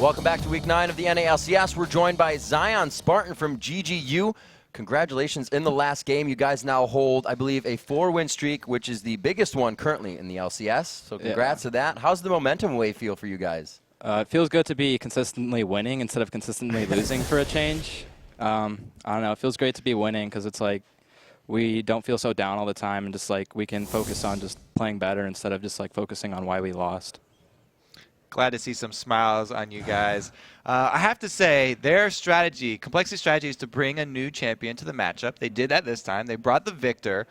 Welcome back to Week 9 of the LCS. We're joined by Zion Spartan from GGU. Congratulations in the last game. You guys now hold, I believe, a 4-win streak, which is the biggest one currently in the LCS. So congrats to that. How's the momentum wave feel for you guys? It feels good to be consistently winning instead of consistently losing for a change. I don't know. It feels great to be winning because it's like we don't feel so down all the time and just like we can focus on just playing better instead of just like focusing on why we lost. Glad to see some smiles on you guys. I have to say, their strategy, Complexity strategy, is to bring a new champion to the matchup. They did that this time. They brought the Victor.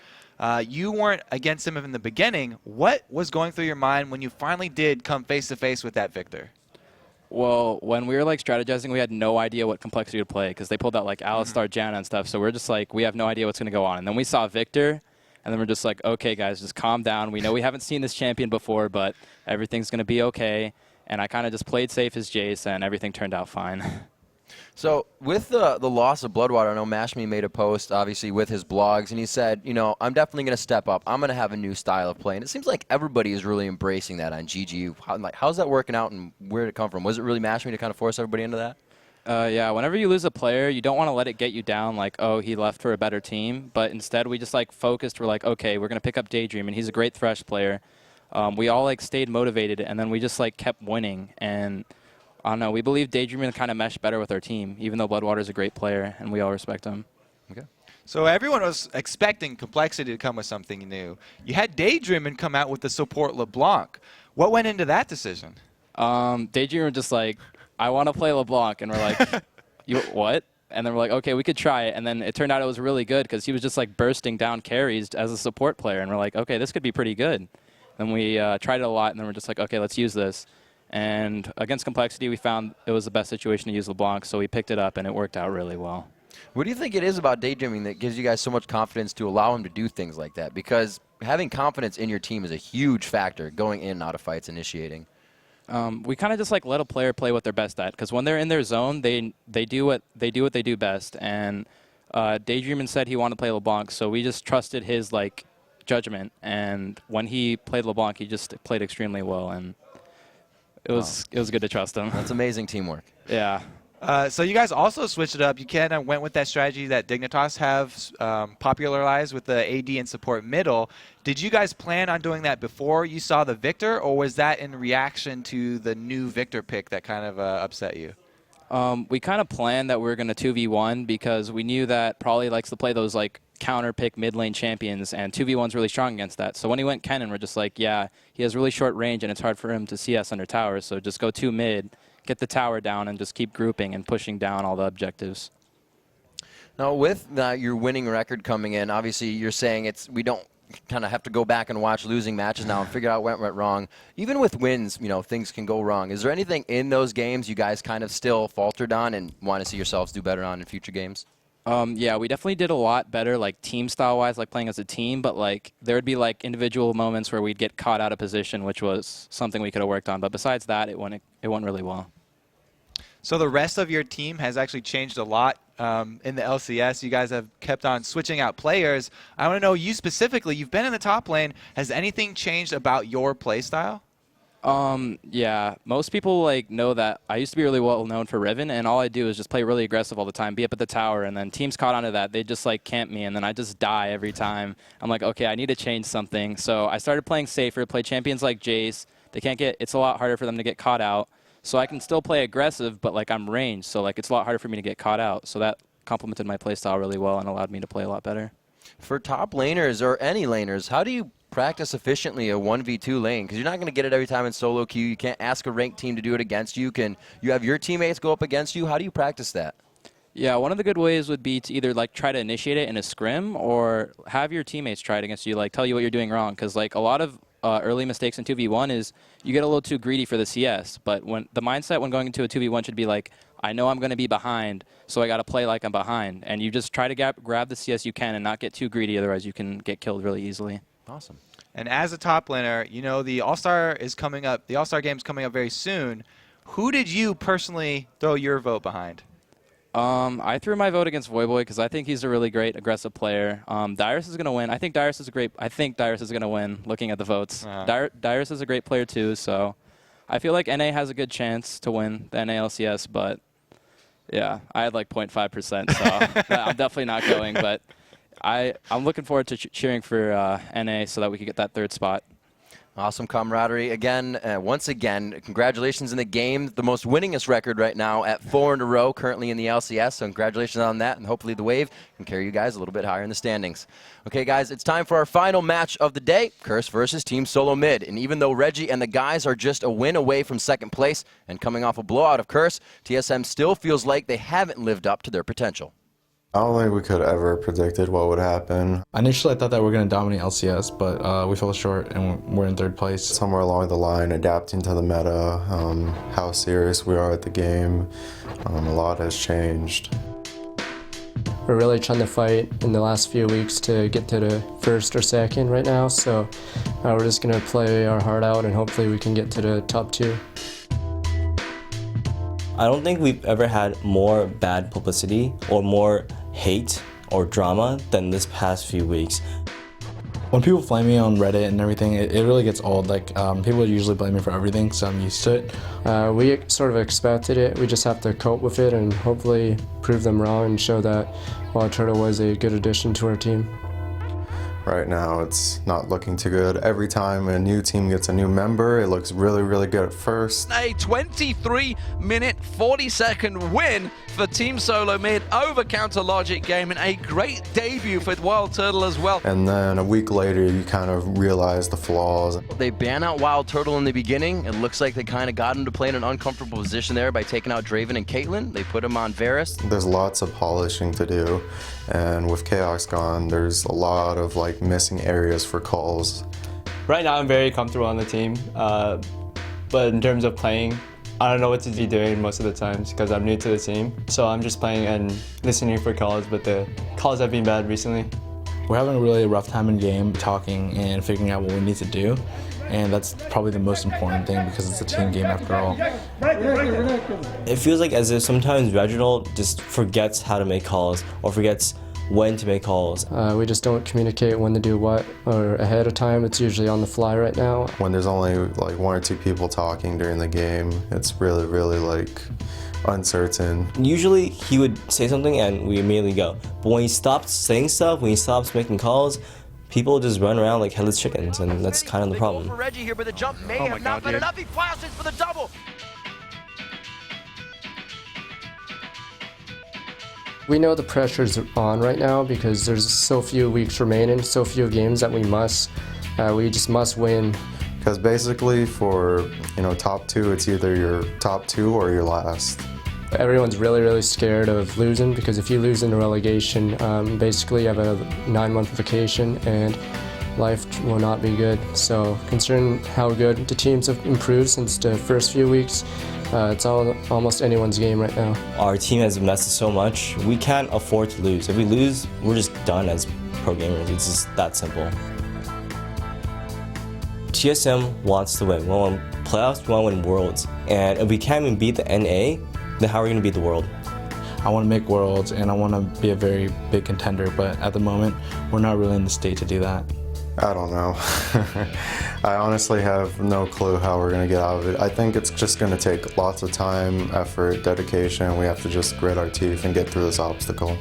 You weren't against him in the beginning. What was going through your mind when you finally did come face-to-face with that Victor? Well, when we were like strategizing, we had no idea what Complexity would play because they pulled out like Alistar, Janna, and stuff. So we're just like, we have no idea what's going to go on. And then we saw Victor, and then we're just like, okay, guys, just calm down. We know we haven't seen this champion before, but everything's going to be okay. And I kind of just played safe as Jace, and everything turned out fine. So with the loss of Bloodwater, I know Mashme made a post, obviously, with his blogs, and he said, you know, I'm definitely going to step up. I'm going to have a new style of play. And it seems like everybody is really embracing that on GGU. How's that working out, and where did it come from? Was it really Mashme to kind of force everybody into that? Yeah, whenever you lose a player, you don't want to let it get you down like, oh, he left for a better team. But instead, we just like focused. We're like, okay, we're going to pick up Daydream, and he's a great Thresh player. We all like stayed motivated, and then we just like kept winning. And I don't know, we believe Daydream kind of meshed better with our team, even though Bloodwater's a great player, and we all respect him. Okay. So everyone was expecting Complexity to come with something new. You had Daydream come out with the support LeBlanc. What went into that decision? Daydream was just like, I want to play LeBlanc, and we're like, you what? And then we're like, okay, we could try it. And then it turned out it was really good because he was just like bursting down carries as a support player, and we're like, okay, this could be pretty good. Then we tried it a lot, and then we're just like, okay, let's use this. And against Complexity, we found it was the best situation to use LeBlanc, so we picked it up, and it worked out really well. What do you think it is about daydreaming that gives you guys so much confidence to allow him to do things like that? Because having confidence in your team is a huge factor going in and out of fights, initiating. We kind of just like let a player play what they're best at, because when they're in their zone, they do what they do best. And Daydreamin said he wanted to play LeBlanc, so we just trusted his like judgment, and when he played LeBlanc, he just played extremely well, and it was good to trust him. That's amazing teamwork. Yeah. So you guys also switched it up. You kind of went with that strategy that Dignitas have popularized with the AD and support middle. Did you guys plan on doing that before you saw the Victor, or was that in reaction to the new Victor pick that kind of upset you? We kind of planned that we were going to 2v1 because we knew that Probably likes to play those like counter pick mid lane champions, and 2v1's really strong against that. So when he went Kennen, we're just like, yeah, he has really short range and it's hard for him to see us under towers, so just go 2 mid, get the tower down, and just keep grouping and pushing down all the objectives. Now with your winning record coming in, obviously you're saying we don't kind of have to go back and watch losing matches now and figure out what went wrong. Even with wins, you know, things can go wrong. Is there anything in those games you guys kind of still faltered on and want to see yourselves do better on in future games? Yeah, we definitely did a lot better, like team style wise, like playing as a team, but like there would be like individual moments where we'd get caught out of position, which was something we could have worked on. But besides that, it went really well. So the rest of your team has actually changed a lot in the LCS. You guys have kept on switching out players. I want to know, you specifically, you've been in the top lane. Has anything changed about your play style? Yeah, most people like know that I used to be really well known for Riven, and all I do is just play really aggressive all the time, be up at the tower, and then teams caught onto that. They just like camp me, and then I just die every time. I'm like, okay, I need to change something. So I started playing safer, play champions like Jace. It's a lot harder for them to get caught out. So I can still play aggressive, but like I'm ranged, so like it's a lot harder for me to get caught out. So that complemented my playstyle really well and allowed me to play a lot better. For top laners or any laners, how do you practice efficiently a 1v2 lane? Because you're not going to get it every time in solo queue. You can't ask a ranked team to do it against you. Can you have your teammates go up against you? How do you practice that? Yeah, one of the good ways would be to either like try to initiate it in a scrim or have your teammates try it against you, like tell you what you're doing wrong. Because like a lot of early mistakes in 2v1 is you get a little too greedy for the CS. But when the mindset when going into a 2v1 should be like, I know I'm going to be behind, so I got to play like I'm behind. And you just try to grab the CS you can and not get too greedy, otherwise you can get killed really easily. Awesome. And as a top laner, you know, the All-Star is coming up. The All-Star game is coming up very soon. Who did you personally throw your vote behind? I threw my vote against Voy Boy because I think he's a really great aggressive player. Dyrus is going to win. I think Dyrus is going to win looking at the votes. Dyrus is a great player too, so I feel like NA has a good chance to win the NA LCS, but yeah, I had like 0.5%, so I'm definitely not going. But I'm looking forward to cheering for NA so that we can get that 3rd spot. Awesome camaraderie. Again, once again, congratulations in the game. The most winningest record right now at 4 in a row, currently in the LCS. So congratulations on that, and hopefully the wave can carry you guys a little bit higher in the standings. Okay, guys, it's time for our final match of the day, Curse versus Team Solo Mid. And even though Reggie and the guys are just a win away from 2nd place and coming off a blowout of Curse, TSM still feels like they haven't lived up to their potential. I don't think we could ever predicted what would happen. Initially, I thought that we were going to dominate LCS, but we fell short and we're in 3rd place. Somewhere along the line, adapting to the meta, how serious we are at the game, a lot has changed. We're really trying to fight in the last few weeks to get to the 1st or 2nd right now, so we're just going to play our heart out and hopefully we can get to the top 2. I don't think we've ever had more bad publicity or more hate or drama than this past few weeks. When people flame me on Reddit and everything, it really gets old. Like, people usually blame me for everything, so I'm used to it. We sort of expected it. We just have to cope with it and hopefully prove them wrong and show that Wild Turtle was a good addition to our team. Right now, it's not looking too good. Every time a new team gets a new member, it looks really, really good at first. A 23-minute, 40-second win for Team Solo Mid over Counter Logic Gaming. A great debut for Wild Turtle as well. And then a week later, you kind of realize the flaws. They ban out Wild Turtle in the beginning. It looks like they kind of got him to play in an uncomfortable position there by taking out Draven and Caitlyn. They put him on Varus. There's lots of polishing to do. And with Chaos gone, there's a lot of like missing areas for calls. Right now I'm very comfortable on the team, but in terms of playing, I don't know what to be doing most of the times because I'm new to the team. So I'm just playing and listening for calls, but the calls have been bad recently. We're having a really rough time in game, talking and figuring out what we need to do. And that's probably the most important thing because it's a team game after all. It feels like as if sometimes Reginald just forgets how to make calls or forgets when to make calls. We just don't communicate when to do what or ahead of time. It's usually on the fly right now. When there's only like 1 or 2 people talking during the game, it's really, really like uncertain. Usually he would say something and we immediately go. But when he stops saying stuff, when he stops making calls, people just run around like headless chickens, and that's kind of the problem. For Reggie here, but the jump may have not been enough. He flashes for the double. We know the pressure's on right now because there's so few weeks remaining, so few games that we just must win. Because basically for, top 2, it's either your top 2 or your last. Everyone's really, really scared of losing because if you lose in the relegation, basically you have a 9-month vacation and life will not be good. So considering how good the teams have improved since the first few weeks, it's almost anyone's game right now. Our team has messed so much, we can't afford to lose. If we lose, we're just done as pro gamers. It's just that simple. TSM wants to win. We want to win playoffs, we want to win worlds. And if we can't even beat the NA, then how are we going to beat the world? I want to make worlds and I want to be a very big contender, but at the moment, we're not really in the state to do that. I don't know. I honestly have no clue how we're going to get out of it. I think it's just going to take lots of time, effort, dedication. We have to just grit our teeth and get through this obstacle.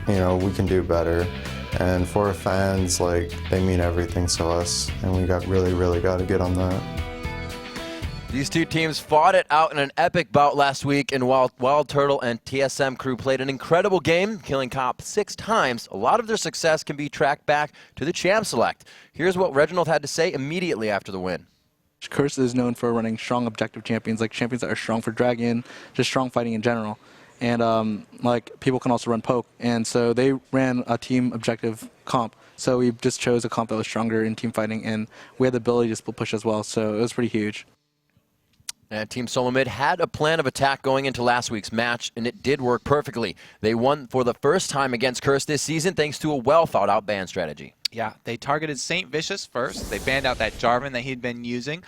We can do better. And for fans, they mean everything to us, and we really got to get on that. These two teams fought it out in an epic bout last week, and while Wild Turtle and TSM crew played an incredible game, killing Cop 6 times, a lot of their success can be tracked back to the Champ Select. Here's what Reginald had to say immediately after the win. Curse is known for running strong objective champions, like champions that are strong for Dragon, just strong fighting in general. And people can also run poke, and so they ran a team objective comp. So we just chose a comp that was stronger in team fighting, and we had the ability to split push as well, so it was pretty huge. And Team Solo Mid had a plan of attack going into last week's match, and it did work perfectly. They won for the first time against Curse this season thanks to a well-thought-out ban strategy. Yeah, they targeted St. Vicious first. They banned out that Jarvan that he'd been using.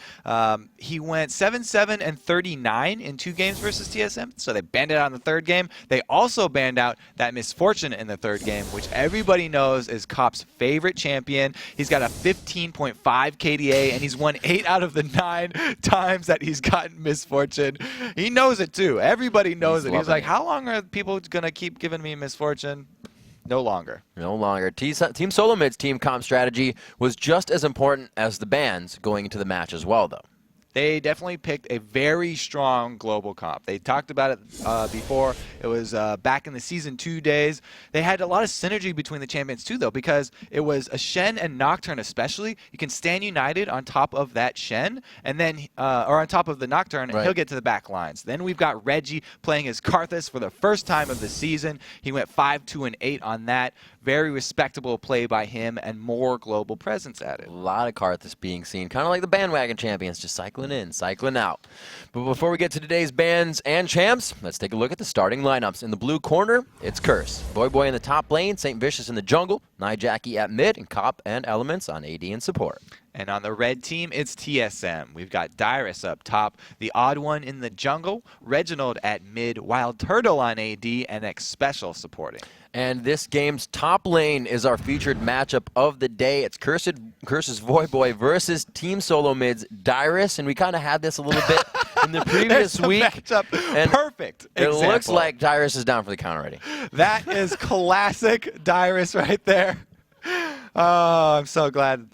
He went 7-7 and 39 in 2 games versus TSM, so they banned it out in the 3rd game. They also banned out that Misfortune in the 3rd game, which everybody knows is Cop's favorite champion. He's got a 15.5 KDA, and he's won 8 out of the 9 times that he's gotten Misfortune. He knows it, too. Everybody knows it. He's like, how long are people going to keep giving me Misfortune? No longer. No longer. Team Solo Mid's team comp strategy was just as important as the bans going into the match as well, though. They definitely picked a very strong global comp. They talked about it before. It was back in the Season 2 days. They had a lot of synergy between the champions too, though, because it was a Shen and Nocturne especially. You can stand united on top of that Shen, and then, or on top of the Nocturne, and he'll get to the back lines. Then we've got Reggie playing as Karthus for the first time of the season. He went 5-2-8 on that. Very respectable play by him, and more global presence added. A lot of Karthus being seen, kind of like the bandwagon champions, just cycling in, cycling out. But before we get to today's bans and champs, let's take a look at the starting lineups. In the blue corner, it's Curse. Voy Boy in the top lane, St. Vicious in the jungle, Nijaki at mid, and Cop and Elements on AD and support. And on the red team, it's TSM. We've got Dyrus up top, the odd one in the jungle, Reginald at mid, Wild Turtle on AD, and X Special supporting. And this game's top lane is our featured matchup of the day. It's Curse's Voy Boy versus Team Solo Mid's Dyrus, and we kind of had this a little bit in the previous week. Matchup. And perfect it example. looks like Dyrus is down for the count already. That is classic Dyrus right there. Oh, I'm so glad.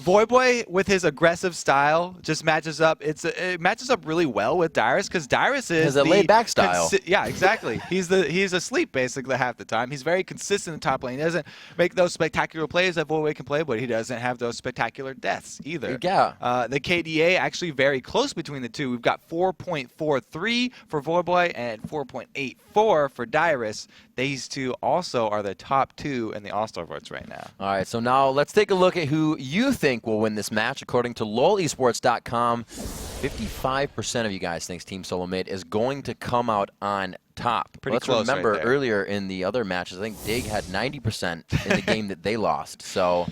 Voy Boy, with his aggressive style, just matches up. It matches up really well with Dyrus, because Dyrus is a laid-back style. Yeah, exactly. He's asleep basically half the time. He's very consistent in top lane. He doesn't make those spectacular plays that Voy Boy can play, but he doesn't have those spectacular deaths either. Yeah. The KDA actually very close between the two. We've got 4.43 for Voy Boy and 4.84 for Dyrus. These two also are the top 2 in the All-Star votes right now. All right, so now let's take a look at who you think will win this match. According to lolesports.com, 55% of you guys think Team Solo Mid is going to come out on top. Pretty Let's close remember right there. earlier in the other matches, I think Dig had 90% in the game that they lost. So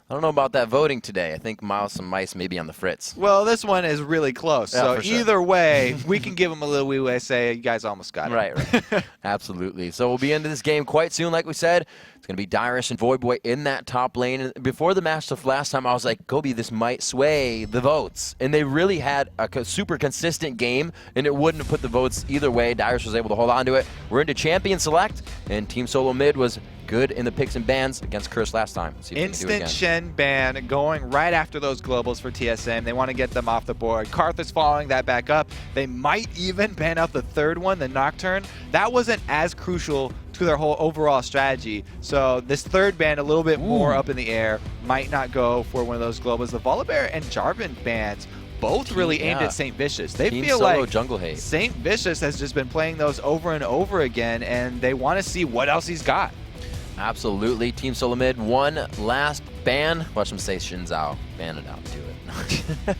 I don't know about that voting today. I think Miles and Mice may be on the fritz. Well, this one is really close. Yeah, So for sure. either way, we can give them a little leeway, say you guys almost got it. Right. Absolutely. So we'll be into this game quite soon, like we said. It's going to be Dyrus and Voy Boy in that top lane. And before the match stuff last time, I was like, Gobi, this might sway the votes. And they really had a super consistent game, and it wouldn't have put the votes either way. Dyrus was able to hold on to it. We're into Champion Select, and Team Solo Mid was good in the picks and bans against Curse last time. Let's see if we can do it Instant again. Shen ban going right after those globals for TSM. They want to get them off the board. Karthus following that back up. They might even ban out the 3rd one, the Nocturne. That wasn't as crucial to their whole overall strategy. So this 3rd ban, a little bit more up in the air, might not go for one of those globals. The Volibear and Jarvan bans both really aimed at St. Vicious. They Team feel Solo like jungle hate. St. Vicious has just been playing those over and over again, and they want to see what else he's got. Absolutely. Team Solo Mid, one last ban. Watch him say Shinzao. Ban it out. Do it.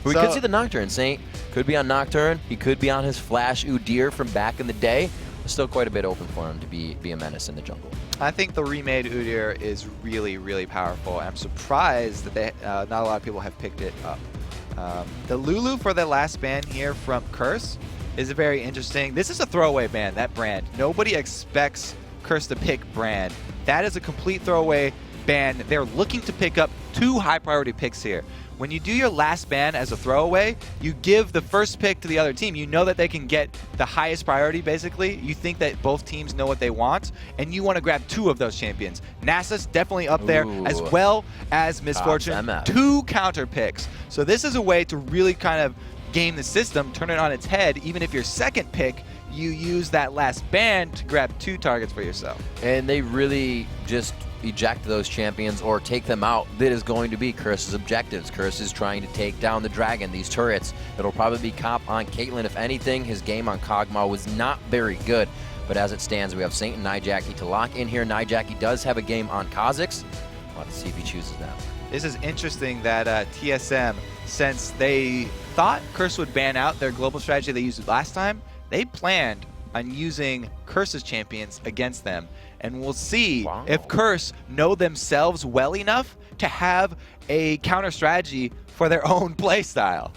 We could see the Nocturne. Saint could be on Nocturne. He could be on his Flash Udyr from back in the day. There's still quite a bit open for him to be a menace in the jungle. I think the remade Udyr is really, really powerful. I'm surprised that not a lot of people have picked it up. The Lulu for the last ban here from Curse is very interesting. This is a throwaway ban, that brand. Nobody expects Curse to pick brand. That is a complete throwaway ban. They're looking to pick up 2 high priority picks here. When you do your last ban as a throwaway, you give the first pick to the other team. You know that they can get the highest priority, basically. You think that both teams know what they want, and you want to grab 2 of those champions. Nasa's definitely up there, as well as Misfortune. 2 counter picks. So this is a way to really kind of game the system, turn it on its head. Even if your second pick, you use that last ban to grab 2 targets for yourself. And they really just eject those champions or take them out. That is going to be Curse's objectives. Curse is trying to take down the dragon, these turrets. It'll probably be Cop on Caitlyn. If anything, his game on Kog'Maw was not very good. But as it stands, we have Saint and Nijaki to lock in here. Nijaki does have a game on Kha'Zix. We'll have to see if he chooses that. This is interesting that TSM, since they thought Curse would ban out their global strategy they used last time, they planned on using Curse's champions against them. And we'll see if Curse know themselves well enough to have a counter strategy for their own playstyle.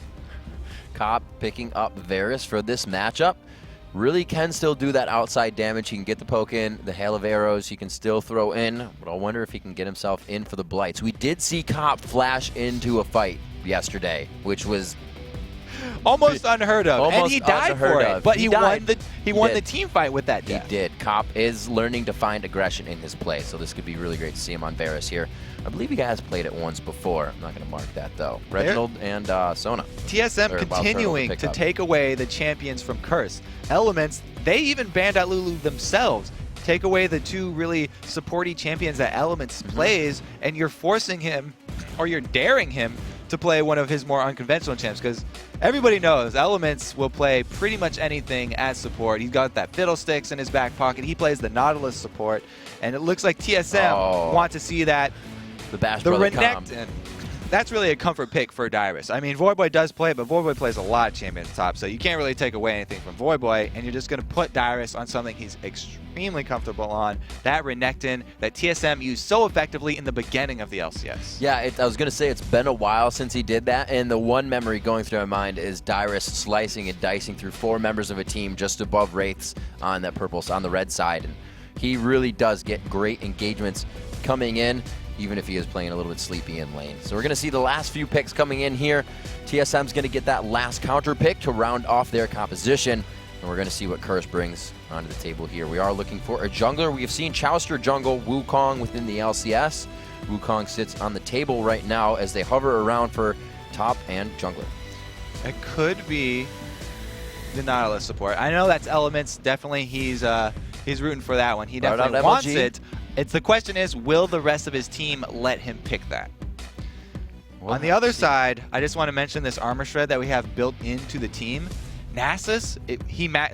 Cop picking up Varus for this matchup. Really can still do that outside damage. He can get the poke in, the hail of arrows he can still throw in, but I wonder if he can get himself in for the blights. We did see Cop flash into a fight yesterday, which was almost unheard of. Almost and he died for it, but he won the team fight with that death. He did. Cop is learning to find aggression in his play, so this could be really great to see him on Varus here. I believe he has played it once before. I'm not going to mark that, though. Reginald and Sona. TSM continuing to take away the champions from Curse. Elements, they even banned out Lulu themselves. Take away the two really supporty champions that Elements plays, and you're forcing him, or you're daring him, to play one of his more unconventional champs, because everybody knows Elements will play pretty much anything as support. He's got that Fiddlesticks in his back pocket. He plays the Nautilus support, and it looks like TSM want to see that. The Bash the Brother Renekton. That's really a comfort pick for Dyrus. I mean, Voy Boy does play it, but Voy Boy plays a lot of champions at the top, so you can't really take away anything from Voy Boy, and you're just going to put Dyrus on something he's extremely comfortable on, that Renekton that TSM used so effectively in the beginning of the LCS. Yeah, I was going to say it's been a while since he did that, and the one memory going through my mind is Dyrus slicing and dicing through 4 members of a team just above Wraiths on that on the red side, and he really does get great engagements coming in, even if he is playing a little bit sleepy in lane. So we're going to see the last few picks coming in here. TSM's going to get that last counter pick to round off their composition, and we're going to see what Curse brings onto the table here. We are looking for a jungler. We have seen Chowster jungle Wukong within the LCS. Wukong sits on the table right now as they hover around for top and jungler. It could be the Nautilus support. I know that's Elements. Definitely he's rooting for that one. He definitely wants it. The question is, will the rest of his team let him pick that? On the other side, I just want to mention this armor shred that we have built into the team. Nasus,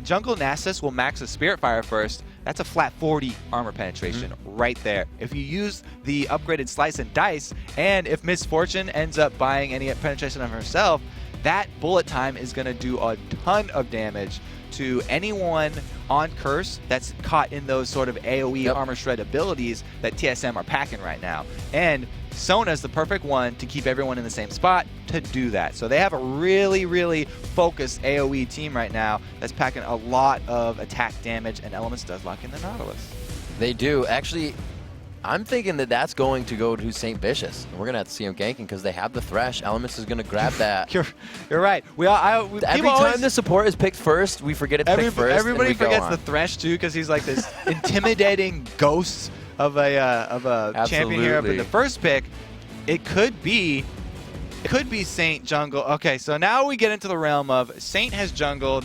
Jungle Nasus will max a Spirit Fire first. That's a flat 40 armor penetration right there. If you use the upgraded Slice and Dice, and if Miss Fortune ends up buying any penetration of herself, that bullet time is going to do a ton of damage to anyone on Curse that's caught in those sort of AoE armor shred abilities that TSM are packing right now. And Sona's the perfect one to keep everyone in the same spot to do that. So they have a really, really focused AoE team right now that's packing a lot of attack damage, and Elements does lock in the Nautilus. They do. Actually, I'm thinking that that's going to go to St. Vicious. We're going to have to see him ganking because they have the Thresh. Elements is going to grab that. You're right. Every time the support is picked first, we forget it's picked first. Everybody forgets the Thresh too, because he's like this intimidating ghost of a champion here. But the first pick, it could be Saint jungle. Okay, so now we get into the realm of Saint has jungled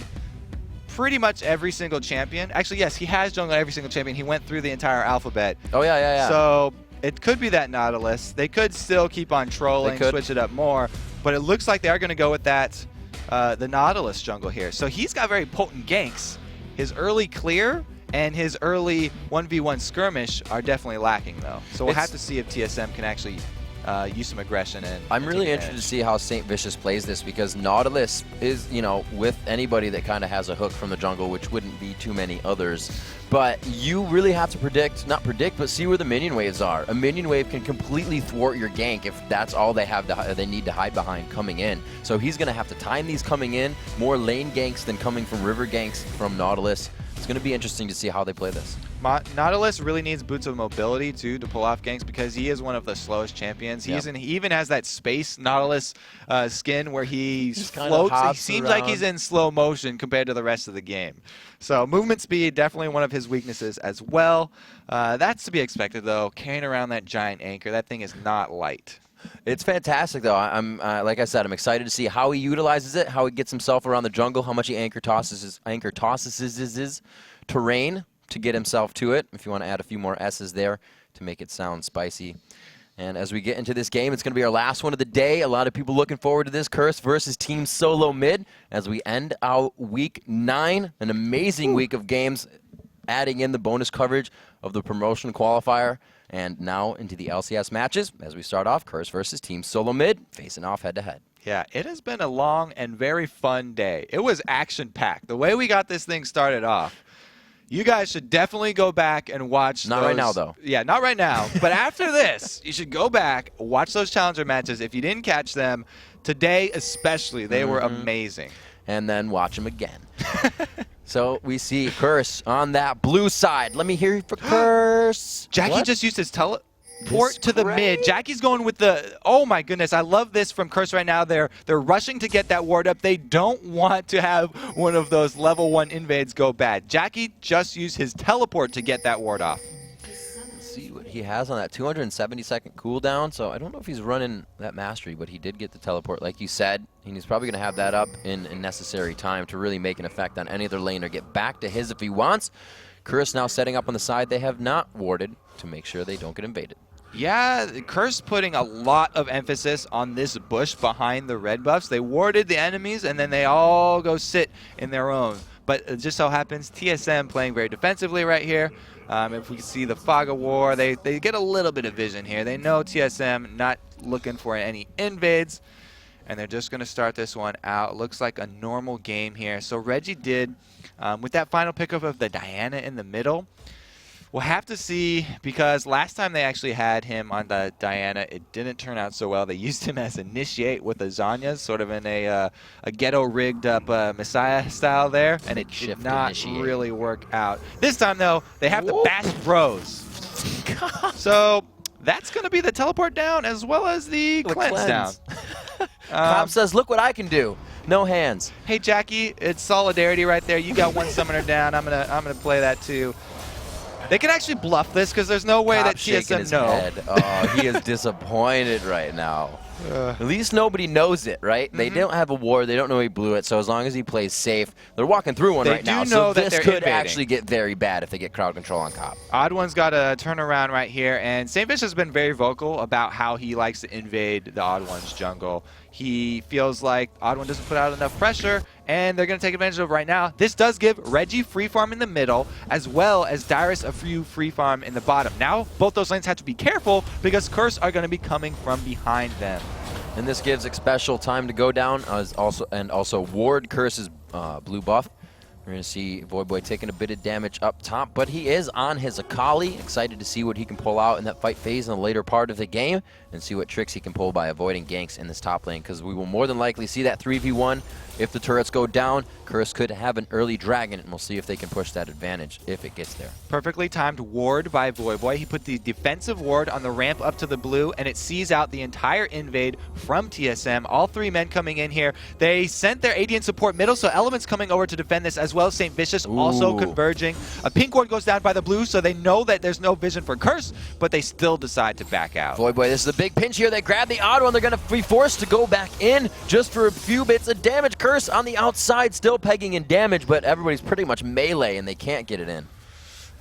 pretty much every single champion. Actually, yes, he has jungled every single champion. He went through the entire alphabet. Oh, yeah. So it could be that Nautilus. They could still keep on trolling, switch it up more, but it looks like they are going to go with that, the Nautilus jungle here. So he's got very potent ganks. His early clear and his early 1v1 skirmish are definitely lacking, though. So we'll have to see if TSM can actually use some aggression. I'm really interested to see how St. Vicious plays this, because Nautilus is, with anybody that kind of has a hook from the jungle, which wouldn't be too many others. But you really have to not predict, but see where the minion waves are. A minion wave can completely thwart your gank if that's all they need to hide behind coming in. So he's going to have to time these coming in, more lane ganks than coming from river ganks from Nautilus. It's going to be interesting to see how they play this. Nautilus really needs boots of mobility too to pull off ganks, because he is one of the slowest champions. He even has that space Nautilus skin where he floats. He seems like he's in slow motion compared to the rest of the game. So movement speed, definitely one of his weaknesses as well. That's to be expected though. Carrying around that giant anchor, that thing is not light. It's fantastic, though. I'm like I said, I'm excited to see how he utilizes it, how he gets himself around the jungle, how much he anchor tosses his terrain to get himself to it. If you want to add a few more S's there to make it sound spicy. And as we get into this game, it's going to be our last one of the day. A lot of people looking forward to this, Curse versus Team Solo Mid, as we end out Week 9, an amazing week of games, adding in the bonus coverage of the promotion qualifier. And now into the LCS matches as we start off Curse versus Team Solo Mid, facing off head-to-head. Yeah, it has been a long and very fun day. It was action-packed. The way we got this thing started off You guys should definitely go back and watch Not right now, though. Yeah, not right now. But after this, you should go back, watch those Challenger matches. If you didn't catch them, today especially, they were amazing. And then watch them again. So we see Curse on that blue side. Let me hear you for Curse. Jackie just used his teleport to the mid. Jackie's going with the, oh my goodness, I love this from Curse right now. They're rushing to get that ward up. They don't want to have one of those level 1 invades go bad. Jackie just used his teleport to get that ward off. Let's see what he has on that 270-second cooldown. So I don't know if he's running that mastery, but he did get the teleport, like you said. And he's probably going to have that up in necessary time to really make an effect on any other lane or get back to his if he wants. Curse now setting up on the side. They have not warded to make sure they don't get invaded. Yeah, Curse putting a lot of emphasis on this bush behind the red buffs. They warded the enemies, and then they all go sit in their own. But it just so happens, TSM playing very defensively right here. If we see the Fog of War, they get a little bit of vision here. They know TSM not looking for any invades, and they're just going to start this one out. Looks like a normal game here. So Reggie did, with that final pickup of the Diana in the middle, we'll have to see, because last time they actually had him on the Diana, it didn't turn out so well. They used him as Initiate with the Zanyas, sort of in a ghetto-rigged up Messiah style there, and it did not really work out. This time, though, they have the Bash Bros. So that's going to be the teleport down as well as the cleanse down. Cobb says, look what I can do. No hands. Hey, Jackie, it's solidarity right there. You got one summoner down. I'm gonna play that too. They can actually bluff this because there's no way that TSM know. Oh, he is disappointed right now. At least nobody knows it, right? They don't have a ward. They don't know he blew it. So as long as he plays safe, they're walking through one right now. So this could actually get very bad if they get crowd control on Cobb. Odd One's got a turnaround right here, and St. Fish has been very vocal about how he likes to invade the Odd One's jungle. He feels like Odd One doesn't put out enough pressure, and they're going to take advantage of it right now. This does give Reggie free farm in the middle, as well as Dyrus a few free farm in the bottom. Now, both those lanes have to be careful because Curse are going to be coming from behind them. And this gives Xpecial time to go down, and also ward Curse's blue buff. We're going to see Voy Boy taking a bit of damage up top, but he is on his Akali. Excited to see what he can pull out in that fight phase in the later part of the game and see what tricks he can pull by avoiding ganks in this top lane, because we will more than likely see that 3v1. If the turrets go down, Curse could have an early dragon, and we'll see if they can push that advantage if it gets there. Perfectly timed ward by Voy Boy. He put the defensive ward on the ramp up to the blue, and it sees out the entire invade from TSM. All three men coming in here. They sent their AD and support middle, so Element's coming over to defend this, as well as St. Vicious also converging. A pink ward goes down by the blue, so they know that there's no vision for Curse, but they still decide to back out. Voy Boy, this is a big pinch here. They grab the Odd One. They're going to be forced to go back in just for a few bits of damage. Curse on the outside, still pegging in damage, but everybody's pretty much melee, and they can't get it in.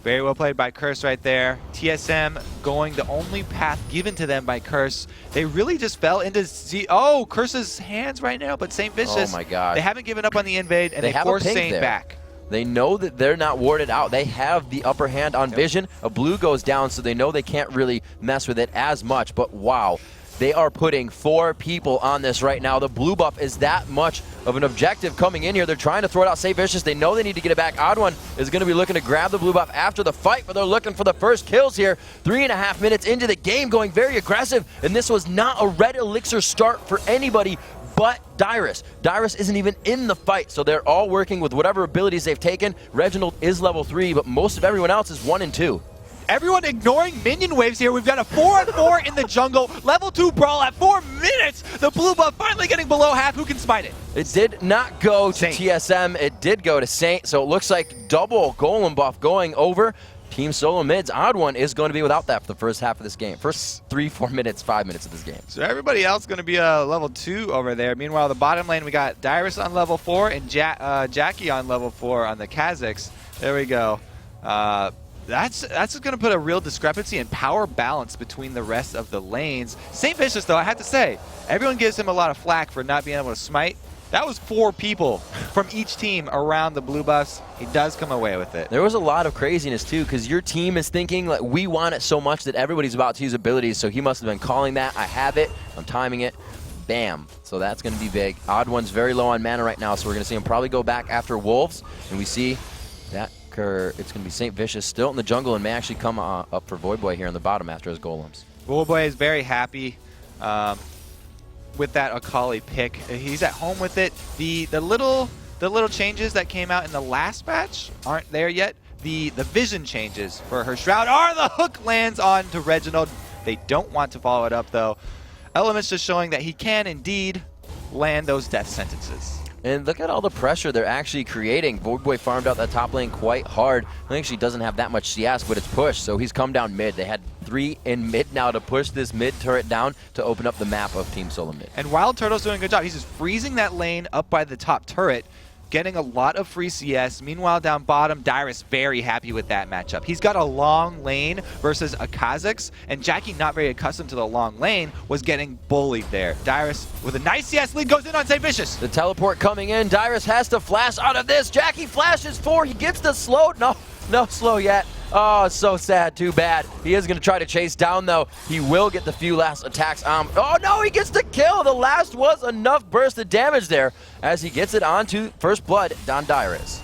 Very well played by Curse right there. TSM going the only path given to them by Curse. They really just fell into Curse's hands right now, but St. Vicious, oh my God, they haven't given up on the invade, and they force Saint back. They know that they're not warded out. They have the upper hand on vision. A blue goes down, so they know they can't really mess with it as much, but wow. They are putting 4 people on this right now. The blue buff is that much of an objective coming in here. They're trying to throw it out St. Vicious. They know they need to get it back. Odd One is going to be looking to grab the blue buff after the fight, but they're looking for the first kills here. 3.5 minutes into the game, going very aggressive, and this was not a red elixir start for anybody but Dyrus. Dyrus isn't even in the fight, so they're all working with whatever abilities they've taken. Reginald is level 3, but most of everyone else is 1 and 2. Everyone ignoring minion waves here. We've got a 4-on-4 in the jungle. Level 2 brawl at 4 minutes. The blue buff finally getting below half. Who can smite it? It did not go to TSM. It did go to Saint. So it looks like double golem buff going over. Team Solo Mid's Odd One is going to be without that for the first half of this game. First 3, 4 minutes, 5 minutes of this game. So everybody else going to be level 2 over there. Meanwhile, the bottom lane, we got Dyrus on level 4 and Jackie on level 4 on the Kazakhs. There we go. That's going to put a real discrepancy in power balance between the rest of the lanes. St. Vicious, though, I have to say, everyone gives him a lot of flack for not being able to smite. That was 4 people from each team around the blue buffs. He does come away with it. There was a lot of craziness, too, because your team is thinking, like, we want it so much that everybody's about to use abilities, so he must have been calling that. I have it. I'm timing it. Bam. So that's going to be big. Odd One's very low on mana right now, so we're going to see him probably go back after Wolves, and we see that It's going to be St. Vicious still in the jungle and may actually come up for Voy Boy here in the bottom after his golems. Voy Boy is very happy with that Akali pick. He's at home with it. The little changes that came out in the last match aren't there yet. The vision changes for her Shroud are the hook lands on to Reginald. They don't want to follow it up though. Elements just showing that he can indeed land those death sentences. And look at all the pressure they're actually creating. Voy Boy farmed out that top lane quite hard. I think she doesn't have that much CS, but it's pushed, so he's come down mid. They had 3 in mid now to push this mid turret down to open up the map of Team Solo Mid. And Wild Turtle's doing a good job. He's just freezing that lane up by the top turret, getting a lot of free CS. Meanwhile, down bottom, Dyrus very happy with that matchup. He's got a long lane versus a Kha'Zix, and Jackie, not very accustomed to the long lane, was getting bullied there. Dyrus, with a nice CS lead, goes in on St. Vicious. The teleport coming in. Dyrus has to flash out of this. Jackie flashes 4. He gets the slow. No slow yet. Oh, so sad. Too bad. He is going to try to chase down, though. He will get the few last attacks on. Oh, no, he gets the kill. The last was enough burst of damage there as he gets it onto First Blood on Dyrus.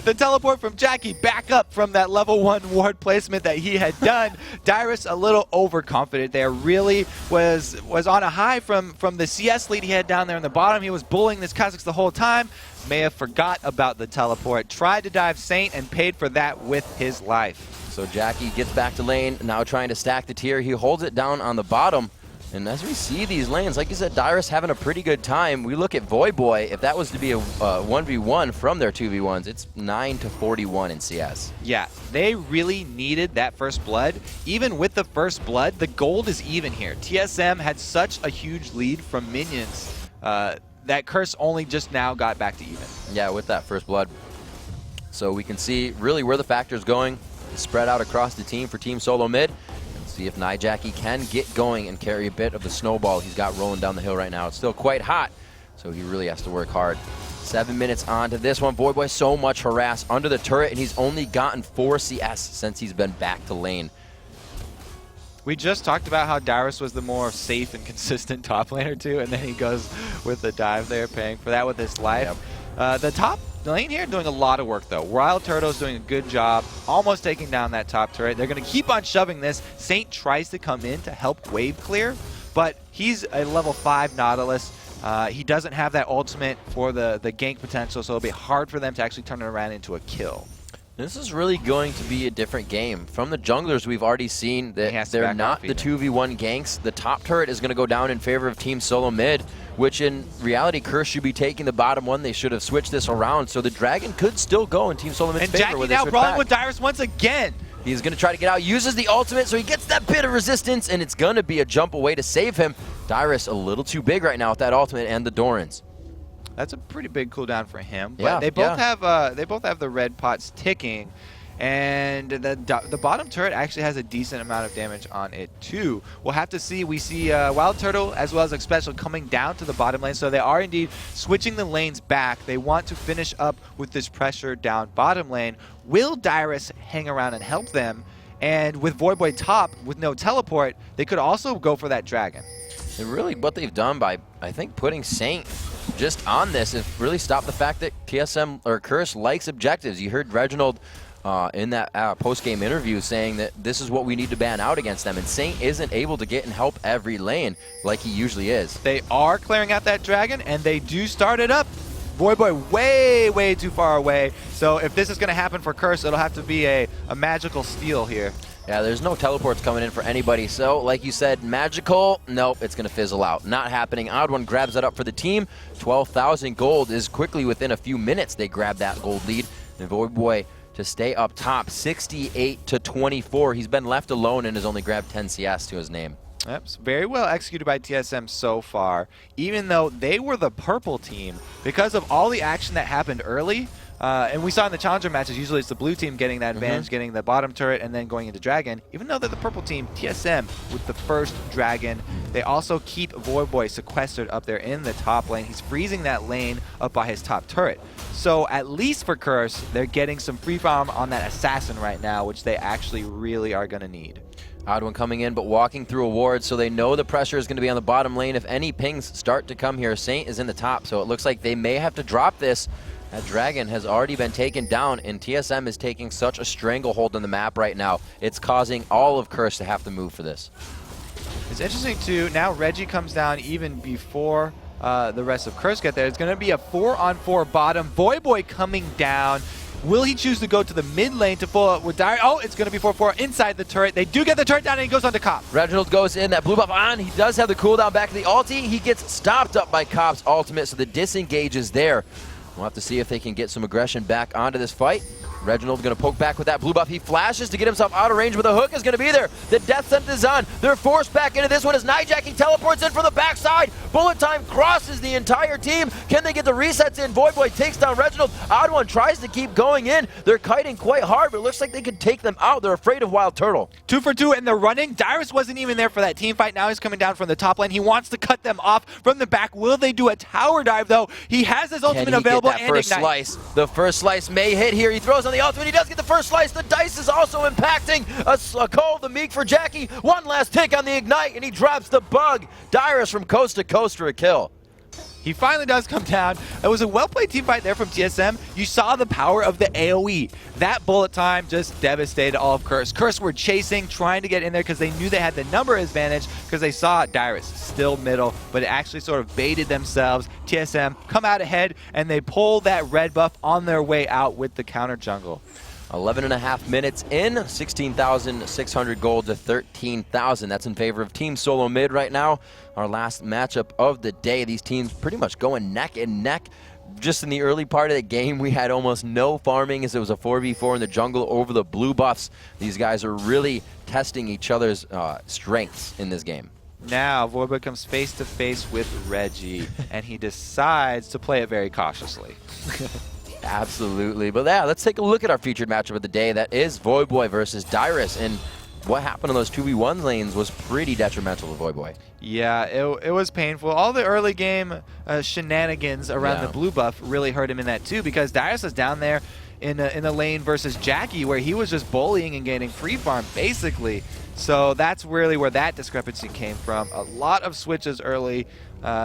The teleport from Jackie back up from that level 1 ward placement that he had done. Dyrus a little overconfident there. Really was on a high from the CS lead he had down there in the bottom. He was bullying this Kha'Zix the whole time. May have forgot about the teleport. Tried to dive Saint and paid for that with his life. So Jackie gets back to lane, now trying to stack the tier. He holds it down on the bottom. And as we see these lanes, like you said, Dyrus having a pretty good time. We look at Voy Boy. If that was to be a 1v1 from their 2v1s, it's 9-41 in CS. Yeah, they really needed that first blood. Even with the first blood, the gold is even here. TSM had such a huge lead from minions that Curse only just now got back to even. Yeah, with that first blood. So we can see really where the factor is going. Spread out across the team for Team Solo Mid. See if Jackie can get going and carry a bit of the snowball he's got rolling down the hill right now. It's still quite hot, so he really has to work hard. 7 minutes on to this one. Voy Boy so much harassed under the turret, and he's only gotten 4 CS since he's been back to lane. We just talked about how Dyrus was the more safe and consistent top laner too, and then he goes with the dive there, paying for that with his life. Yep. The top lane here doing a lot of work though. Wild Turtle's doing a good job, almost taking down that top turret. They're going to keep on shoving this. Saint tries to come in to help wave clear, but he's a level 5 Nautilus. He doesn't have that ultimate for the gank potential, so it'll be hard for them to actually turn it around into a kill. This is really going to be a different game. From the junglers, we've already seen that they're not the 2v1 ganks. The top turret is going to go down in favor of Team Solo Mid, which in reality, Curse should be taking the bottom one. They should have switched this around, so the Dragon could still go in Team Solo Mid's favor. And Jackie now brawling with Dyrus once again. He's going to try to get out, uses the ultimate, so he gets that bit of resistance, and it's going to be a jump away to save him. Dyrus a little too big right now with that ultimate and the Dorans. That's a pretty big cooldown for him. But yeah, they both have the red pots ticking, and the bottom turret actually has a decent amount of damage on it too. We'll have to see. We see Wild Turtle as well as Xpecial coming down to the bottom lane, so they are indeed switching the lanes back. They want to finish up with this pressure down bottom lane. Will Dyrus hang around and help them? And with Voy Boy top with no teleport, they could also go for that dragon. And really what they've done by, I think, putting Saint just on this is really stop the fact that TSM or Curse likes objectives. You heard Reginald in that post-game interview saying that this is what we need to ban out against them, and Saint isn't able to get and help every lane like he usually is. They are clearing out that dragon, and they do start it up. Voy Boy way too far away, so if this is going to happen for Curse, it'll have to be a magical steal here. Yeah, there's no teleports coming in for anybody. So, like you said, magical, nope, it's going to fizzle out. Not happening. Odd1 grabs that up for the team. 12,000 gold is quickly within a few minutes. They grab that gold lead. And Voy Boy to stay up top, 68-24. He's been left alone and has only grabbed 10 CS to his name. Yep, very well executed by TSM so far. Even though they were the purple team, because of all the action that happened early, and we saw in the Challenger matches, usually it's the blue team getting that advantage, getting the bottom turret, and then going into Dragon. Even though they're the purple team, TSM with the first Dragon. They also keep Voy Boy sequestered up there in the top lane. He's freezing that lane up by his top turret. So at least for Curse, they're getting some free farm on that Assassin right now, which they actually really are going to need. Odd1 coming in, but walking through a ward, so they know the pressure is going to be on the bottom lane. If any pings start to come here, Saint is in the top, so it looks like they may have to drop this That dragon has already been taken down, and TSM is taking such a stranglehold on the map right now. It's causing all of Curse to have to move for this. It's interesting too, now Reggie comes down even before the rest of Curse get there. It's going to be a 4-on-4 bottom. Voy Boy coming down. Will he choose to go to the mid lane to pull up with Dyrus? Oh, it's going to be 4-4 inside the turret. They do get the turret down, and he goes on to Cop. Reginald goes in, that blue buff on. He does have the cooldown back to the ulti. He gets stopped up by Cop's ultimate, so the disengage is there. We'll have to see if they can get some aggression back onto this fight. Reginald's going to poke back with that blue buff. He flashes to get himself out of range, but the hook is going to be there. The death sentence is on. They're forced back into this one as Nijacking teleports in from the backside. Bullet time crosses the entire team. Can they get the resets in? Voy Boy takes down Reginald. Odd One tries to keep going in. They're kiting quite hard, but it looks like they could take them out. They're afraid of Wild Turtle. 2 for 2, and they're running. Dyrus wasn't even there for that team fight. Now he's coming down from the top lane. He wants to cut them off from the back. Will they do a tower dive, though? He has his ultimate available Get that and first Ignite. slice. The first slice may hit here. He throws on the ultimate. He does get the first slice. The dice is also impacting. A call of the Meek for Jackie. One last tick on the Ignite, and he drops the bug. Dyrus from coast to coast for a kill. He finally does come down. It was a well-played team fight there from TSM. You saw the power of the AoE. That bullet time just devastated all of Curse. Curse were chasing, trying to get in there because they knew they had the number advantage because they saw Dyrus still middle, but it actually sort of baited themselves. TSM come out ahead, and they pull that red buff on their way out with the counter jungle. 11.5 minutes in, 16,600 gold to 13,000. That's in favor of Team Solo Mid right now. Our last matchup of the day. These teams pretty much going neck and neck. Just in the early part of the game, we had almost no farming as it was a 4v4 in the jungle over the blue buffs. These guys are really testing each other's strengths in this game. Now, Voy Boy comes face to face with Reggie, and he decides to play it very cautiously. Absolutely. But yeah, let's take a look at our featured matchup of the day. That is Voy Boy versus Dyrus. And what happened in those 2v1 lanes was pretty detrimental to Voy Boy. Yeah, it was painful. All the early game shenanigans around the blue buff really hurt him in that too, because Dyrus was down there in a lane versus Jackie where he was just bullying and getting free farm basically. So that's really where that discrepancy came from. A lot of switches early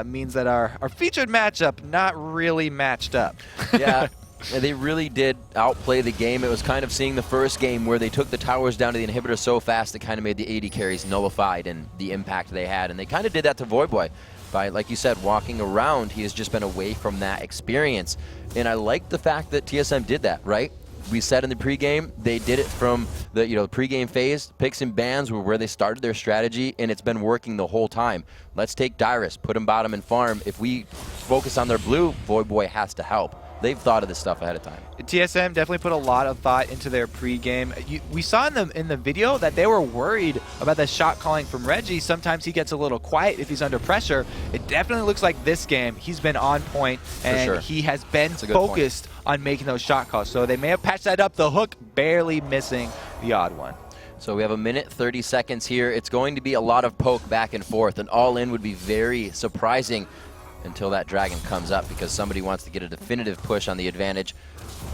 means that our featured matchup not really matched up. Yeah. They really did outplay the game. It was kind of seeing the first game where they took the towers down to the inhibitor so fast it kind of made the AD carries nullified and the impact they had. And they kind of did that to Voy Boy by, like you said, walking around. He has just been away from that experience. And I like the fact that TSM did that, right? We said in the pregame, they did it from the pregame phase. Picks and bans were where they started their strategy, and it's been working the whole time. Let's take Dyrus, put him bottom and farm. If we focus on their blue, Voy Boy has to help. They've thought of this stuff ahead of time. TSM definitely put a lot of thought into their pregame. We saw in the video that they were worried about the shot calling from Reggie. Sometimes he gets a little quiet if he's under pressure. It definitely looks like this game he's been on point, and he has been focused on making those shot calls. So they may have patched that up. The hook barely missing the odd one. So we have a minute 30 seconds here. It's going to be a lot of poke back and forth. An all-in would be very surprising until that dragon comes up, because somebody wants to get a definitive push on the advantage.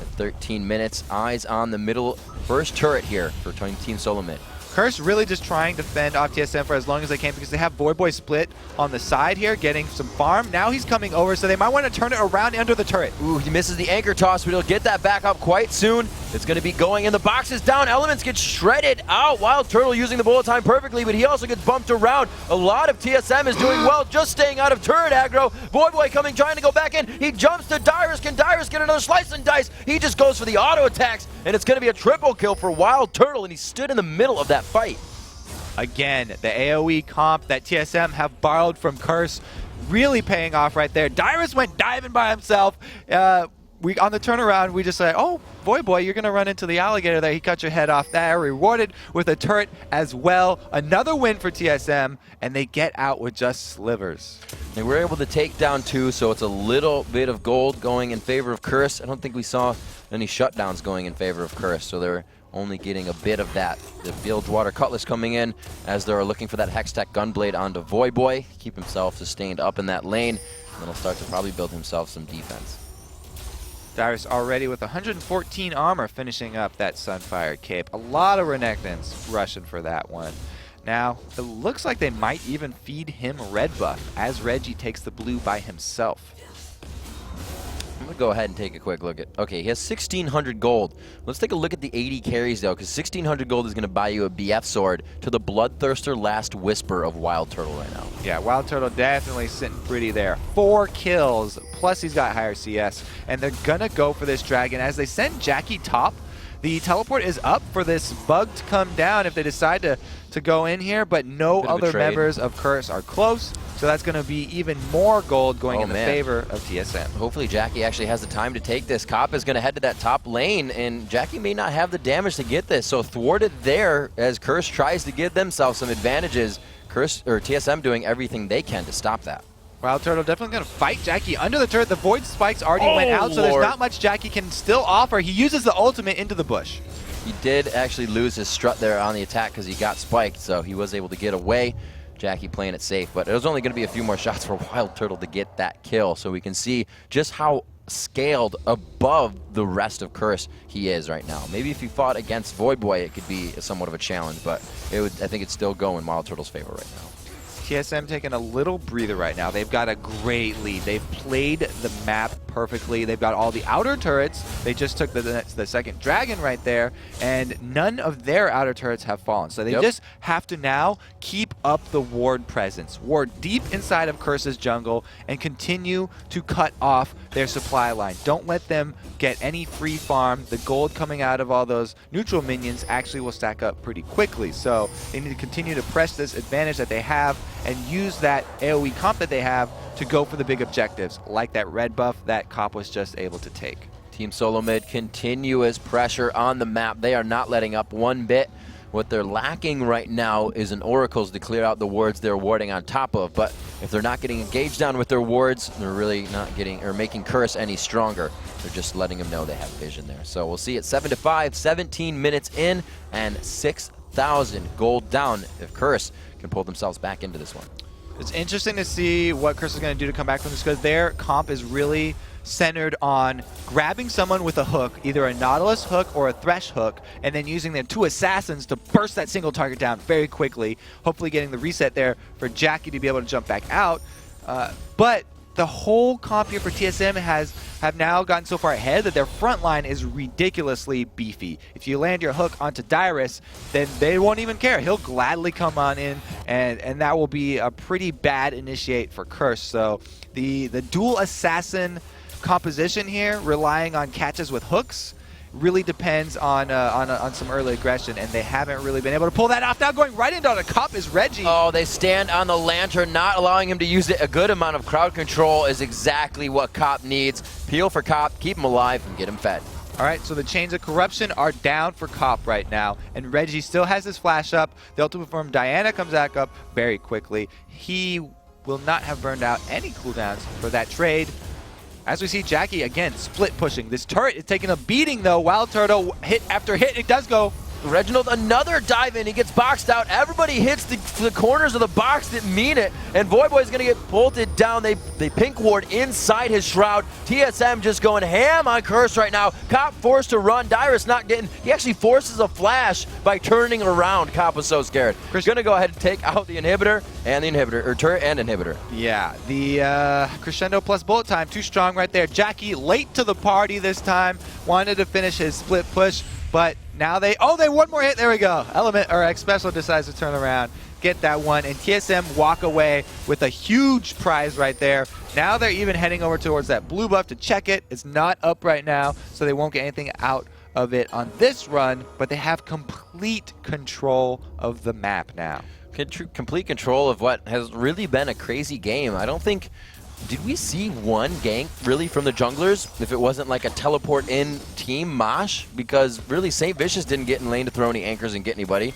At 13 minutes, eyes on the middle first turret here for Team Solo Mid. Curse really just trying to fend off TSM for as long as they can, because they have Voy Boy split on the side here, getting some farm. Now he's coming over, so they might want to turn it around under the turret. Ooh, he misses the anchor toss, but he'll get that back up quite soon. It's going to be going in. The box is down. Elements get shredded out. Wild Turtle using the bullet time perfectly, but he also gets bumped around. A lot of TSM is doing well, just staying out of turret aggro. Voy Boy coming, trying to go back in. He jumps to Dyrus. Can Dyrus get another slice and dice? He just goes for the auto attacks, and it's going to be a triple kill for Wild Turtle, and he stood in the middle of that fight. Again, the AoE comp that TSM have borrowed from Curse really paying off right there. Dyrus went diving by himself. On the turnaround, we just say, oh, Voy Boy, you're going to run into the alligator there. He cut your head off there. Rewarded with a turret as well. Another win for TSM, and they get out with just slivers. They were able to take down 2, so it's a little bit of gold going in favor of Curse. I don't think we saw any shutdowns going in favor of Curse, so they're only getting a bit of that. The Bilgewater Cutlass coming in as they're looking for that Hextech Gunblade onto Voy Boy. Keep himself sustained up in that lane, and then he'll start to probably build himself some defense. Dyrus already with 114 armor, finishing up that Sunfire Cape. A lot of Renektons rushing for that one. Now, it looks like they might even feed him red buff as Reggie takes the blue by himself. I'm going to go ahead and take a quick look at... Okay, he has 1,600 gold. Let's take a look at the 80 carries, though, because 1,600 gold is going to buy you a BF sword to the Bloodthirster Last Whisper of Wild Turtle right now. Yeah, Wild Turtle definitely sitting pretty there. 4 kills, plus he's got higher CS. And they're going to go for this dragon. As they send Jackie top, the teleport is up for this bug to come down if they decide to go in here, but no other members of Curse are close. So that's going to be even more gold going in the favor of TSM. Hopefully Jackie actually has the time to take this. Cop is going to head to that top lane, and Jackie may not have the damage to get this. So thwarted there as Curse tries to give themselves some advantages. Curse or TSM doing everything they can to stop that. Wild Turtle definitely going to fight Jackie under the turret. The Void Spikes already went out, so there's not much Jackie can still offer. He uses the ultimate into the bush. He did actually lose his strut there on the attack because he got spiked, so he was able to get away. Jackie playing it safe, but it was only going to be a few more shots for Wild Turtle to get that kill, so we can see just how scaled above the rest of Curse he is right now. Maybe if he fought against Voy Boy, it could be somewhat of a challenge, but I think it's still going Wild Turtle's favor right now. TSM taking a little breather right now. They've got a great lead. They've played the map perfectly. They've got all the outer turrets. They just took the second dragon right there, and none of their outer turrets have fallen. So they just have to now keep up the ward presence. Ward deep inside of Curse's jungle and continue to cut off their supply line. Don't let them get any free farm. The gold coming out of all those neutral minions actually will stack up pretty quickly. So they need to continue to press this advantage that they have and use that AoE comp that they have to go for the big objectives, like that red buff that Cop was just able to take. Team Solo Mid, continuous pressure on the map. They are not letting up one bit. What they're lacking right now is an Oracles to clear out the wards they're warding on top of, but if they're not getting engaged down with their wards, they're really not getting or making Curse any stronger. They're just letting them know they have vision there. So we'll see it 7-5, 17 minutes in, and 6,000 gold down if Curse can pull themselves back into this one. It's interesting to see what Curse is going to do to come back from this, because their comp is really centered on grabbing someone with a hook, either a Nautilus hook or a Thresh hook, and then using their 2 assassins to burst that single target down very quickly, hopefully getting the reset there for Jackie to be able to jump back out. But the whole comp here for TSM have now gotten so far ahead that their front line is ridiculously beefy. If you land your hook onto Dyrus, then they won't even care. He'll gladly come on in, and that will be a pretty bad initiate for Curse. So the dual assassin composition here, relying on catches with hooks, really depends on some early aggression, and they haven't really been able to pull that off. Now going right into the Cop is Reggie. Oh, they stand on the Lantern, not allowing him to use it. A good amount of crowd control is exactly what Cop needs. Peel for Cop, keep him alive, and get him fed. All right, so the Chains of Corruption are down for Cop right now, and Reggie still has his flash up. The ultimate form Diana comes back up very quickly. He will not have burned out any cooldowns for that trade. As we see Jackie, again, split pushing. This turret is taking a beating, though. Wild Turtle, hit after hit, it does go. Reginald, another dive in. He gets boxed out. Everybody hits the corners of the box that mean it. And Voy Boy's going to get bolted down. They pink ward inside his shroud. TSM just going ham on Curse right now. Cop forced to run. Dyrus not getting. He actually forces a flash by turning around. Cop was so scared. Going to go ahead and take out the inhibitor and the inhibitor, or turret and inhibitor. Yeah, the crescendo plus bullet time, too strong right there. Jackie late to the party this time. Wanted to finish his split push, but now they one more hit. There we go. Element or X Special decides to turn around, get that one, and TSM walk away with a huge prize right there. Now they're even heading over towards that blue buff to check it. It's not up right now, so they won't get anything out of it on this run, but they have complete control of the map now. Complete control of what has really been a crazy game. I don't think... Did we see one gank really from the junglers if it wasn't like a teleport in team mosh? Because really St. Vicious didn't get in lane to throw any anchors and get anybody.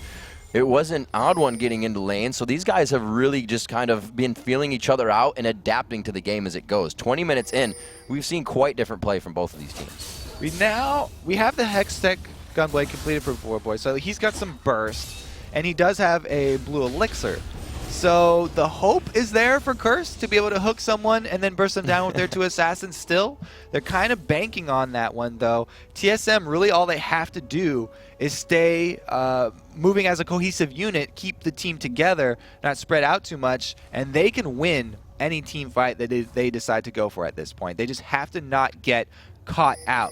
It wasn't Odd One getting into lane, so these guys have really just kind of been feeling each other out and adapting to the game as it goes. 20 minutes in, we've seen quite different play from both of these teams. We have the Hextech Gunblade completed for Voy Boy, so he's got some burst, and he does have a blue elixir. So the hope is there for Curse to be able to hook someone and then burst them down with their 2 assassins still. They're kind of banking on that one, though. TSM, really all they have to do is stay moving as a cohesive unit, keep the team together, not spread out too much, and they can win any team fight that they decide to go for at this point. They just have to not get caught out.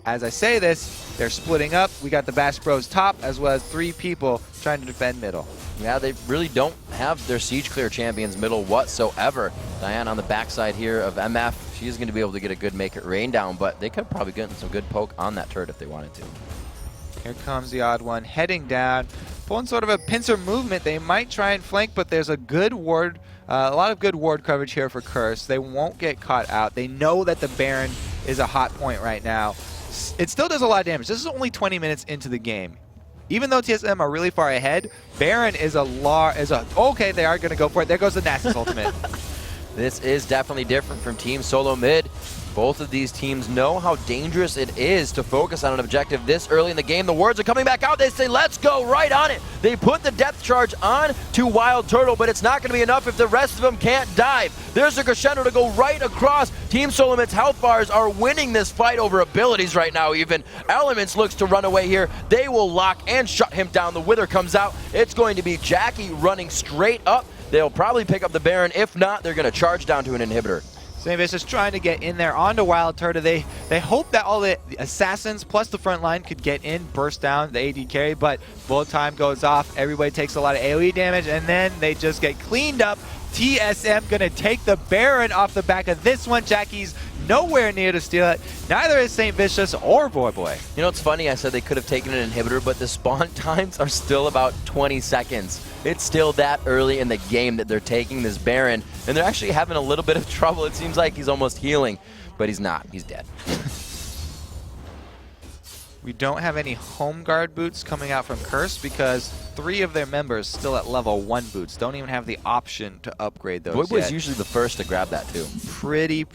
As I say this, they're splitting up. We got the Bash Bros top, as well as 3 people trying to defend middle. Yeah, they really don't have their siege clear champions middle whatsoever. Diane on the backside here of MF, she's going to be able to get a good make it rain down, but they could probably get some good poke on that turret if they wanted to. Here comes the odd one heading down, pulling sort of a pincer movement. They might try and flank, but there's a good ward, a lot of good ward coverage here for Curse. They won't get caught out. They know that the Baron is a hot point right now. It still does a lot of damage. This is only 20 minutes into the game. Even though TSM are really far ahead, Baron is okay, they are going to go for it. There goes the Nasus ultimate. This is definitely different from Team Solo Mid. Both of these teams know how dangerous it is to focus on an objective this early in the game. The words are coming back out. They say, let's go right on it. They put the depth charge on to Wild Turtle, but it's not going to be enough if the rest of them can't dive. There's a crescendo to go right across. Team Solo Mid's health bars are winning this fight over abilities right now even. Elements looks to run away here. They will lock and shut him down. The Wither comes out. It's going to be Jackie running straight up. They'll probably pick up the Baron. If not, they're going to charge down to an inhibitor. St. Vicious trying to get in there onto Wild Turtle. They hope that all the assassins plus the front line could get in, burst down the AD carry, but bullet time goes off. Everybody takes a lot of AoE damage, and then they just get cleaned up. TSM gonna take the Baron off the back of this one. Jackie's nowhere near to steal it. Neither is St. Vicious or Voy Boy. You know, it's funny, I said they could have taken an inhibitor, but the spawn times are still about 20 seconds. It's still that early in the game that they're taking this Baron, and they're actually having a little bit of trouble. It seems like he's almost healing, but he's not. He's dead. We don't have any home guard boots coming out from Curse because 3 of their members still at level 1 boots. Don't even have the option to upgrade those Voy Boy's yet. usually the first to grab that too. Pretty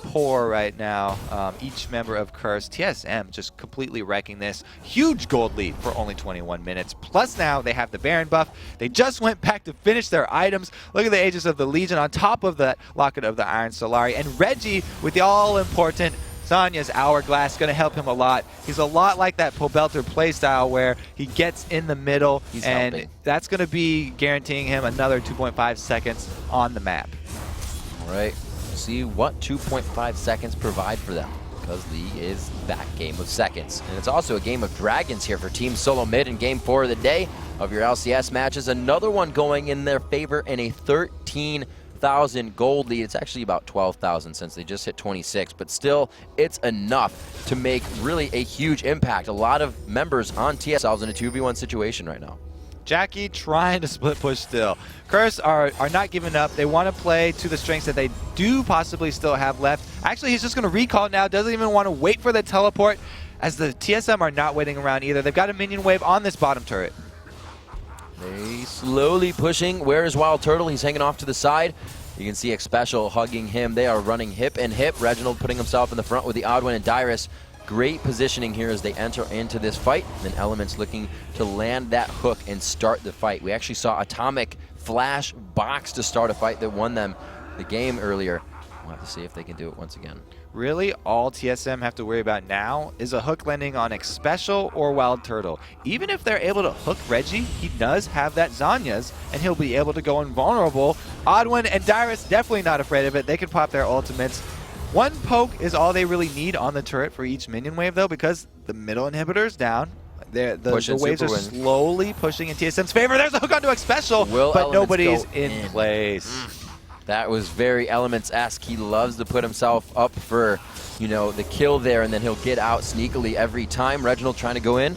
poor right now, each member of Curse. TSM just completely wrecking this. Huge gold lead for only 21 minutes. Plus now they have the Baron buff. They just went back to finish their items. Look at the Aegis of the Legion on top of that Locket of the Iron Solari. And Reggie with the all-important Sonya's Hourglass, going to help him a lot. He's a lot like that Pobelter playstyle where he gets in the middle, and helping. That's going to be guaranteeing him another 2.5 seconds on the map. All right, see what 2.5 seconds provide for them, because Lee is that game of seconds. And it's also a game of dragons here for Team Solo Mid in Game 4 of the day of your LCS matches. Another one going in their favor in a 13,000 gold lead. It's actually about 12,000 since they just hit 26, but still it's enough to make really a huge impact. A lot of members on TSLs in a 2v1 situation right now. Jackie trying to split push still. Curse are not giving up. They want to play to the strengths that they do possibly still have left. Actually, he's just going to recall now. Doesn't even want to wait for the teleport, as the TSM are not waiting around either. They've got a minion wave on this bottom turret. They slowly pushing. Where is Wild Turtle? He's hanging off to the side. You can see X-Special hugging him. They are running hip and hip. Reginald putting himself in the front with the odd one and Dyrus. Great positioning here as they enter into this fight. And Elements looking to land that hook and start the fight. We actually saw Atomic flash box to start a fight that won them the game earlier. We'll have to see if they can do it once again. Really, all TSM have to worry about now is a hook landing on X-Special or Wild Turtle. Even if they're able to hook Reggie, he does have that Zanya's, and he'll be able to go invulnerable. Oddwin and Dyrus definitely not afraid of it. They can pop their ultimates. One poke is all they really need on the turret for each minion wave, though, because the middle inhibitor's down. The waves are slowly pushing in TSM's favor. There's a hook onto X-Special, but nobody's in place. That was very Elements-esque. He loves to put himself up for, you know, the kill there, and then he'll get out sneakily every time. Reginald trying to go in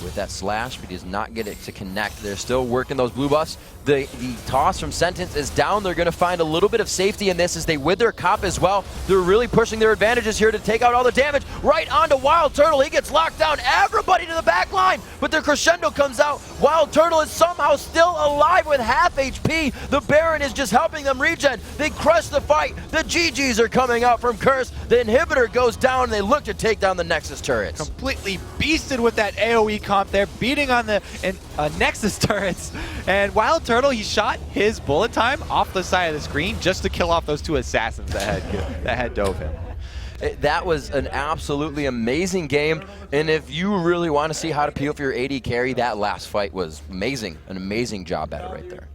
with that slash, but he does not get it to connect. They're still working those blue buffs. The toss from Sentence is down. They're going to find a little bit of safety in this as they wither Cop as well. They're really pushing their advantages here to take out all the damage. Right onto Wild Turtle. He gets locked down. Everybody to the back line, but their crescendo comes out. Wild Turtle is somehow still alive with half HP. The Baron is just helping them regen. They crush the fight. The GGs are coming out from Curse. The inhibitor goes down, and they look to take down the Nexus turrets. Completely beasted with that AoE comp there, beating on the Nexus turrets. And Wild Turtle, he shot his bullet time off the side of the screen just to kill off those 2 assassins that had dove him. That was an absolutely amazing game, and if you really want to see how to peel for your AD carry, that last fight was amazing. An amazing job at it right there.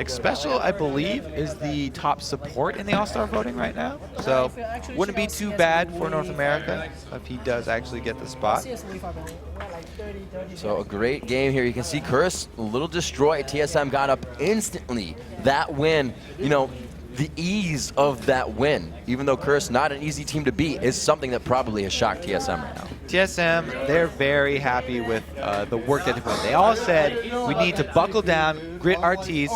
Special, I believe, is the top support in the All-Star voting right now. So wouldn't be too bad for North America if he does actually get the spot. So a great game here. You can see Curse a little destroyed. TSM got up instantly. That win, you know, the ease of that win, even though Curse not an easy team to beat, is something that probably has shocked TSM right now. TSM, they're very happy with the work that they put in. They all said, we need to buckle down, grit our teeth,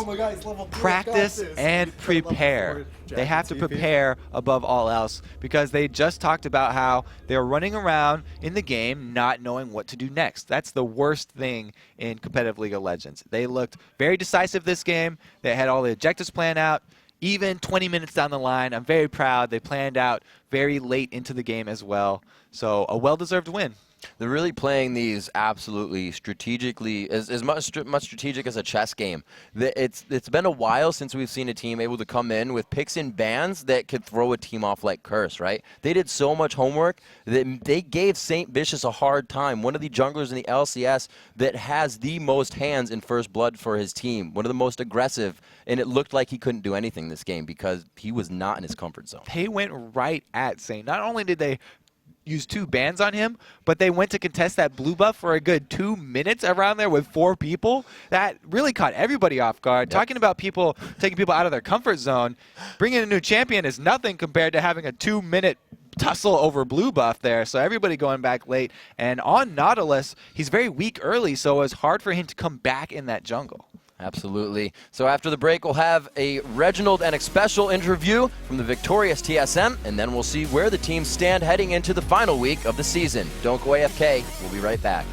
practice, and prepare. They have to prepare above all else because they just talked about how they're running around in the game not knowing what to do next. That's the worst thing in competitive League of Legends. They looked very decisive this game. They had all the objectives planned out. Even 20 minutes down the line, I'm very proud. They planned out very late into the game as well. So a well-deserved win. They're really playing these absolutely strategically, as much strategic as a chess game. It's been a while since we've seen a team able to come in with picks and bans that could throw a team off like Curse, right? They did so much homework that they gave St. Vicious a hard time, one of the junglers in the LCS that has the most hands in First Blood for his team, one of the most aggressive, and it looked like he couldn't do anything this game because he was not in his comfort zone. They went right at Saint. Not only did they use 2 bans on him, but they went to contest that blue buff for a good 2 minutes around there with 4 people. That really caught everybody off guard. Yep. Talking about people taking people out of their comfort zone, bringing a new champion is nothing compared to having a 2-minute tussle over blue buff there. So everybody going back late. And on Nautilus, he's very weak early, so it was hard for him to come back in that jungle. Absolutely. So after the break, we'll have a Reginald and a special interview from the victorious TSM, and then we'll see where the teams stand heading into the final week of the season. Don't go AFK. We'll be right back.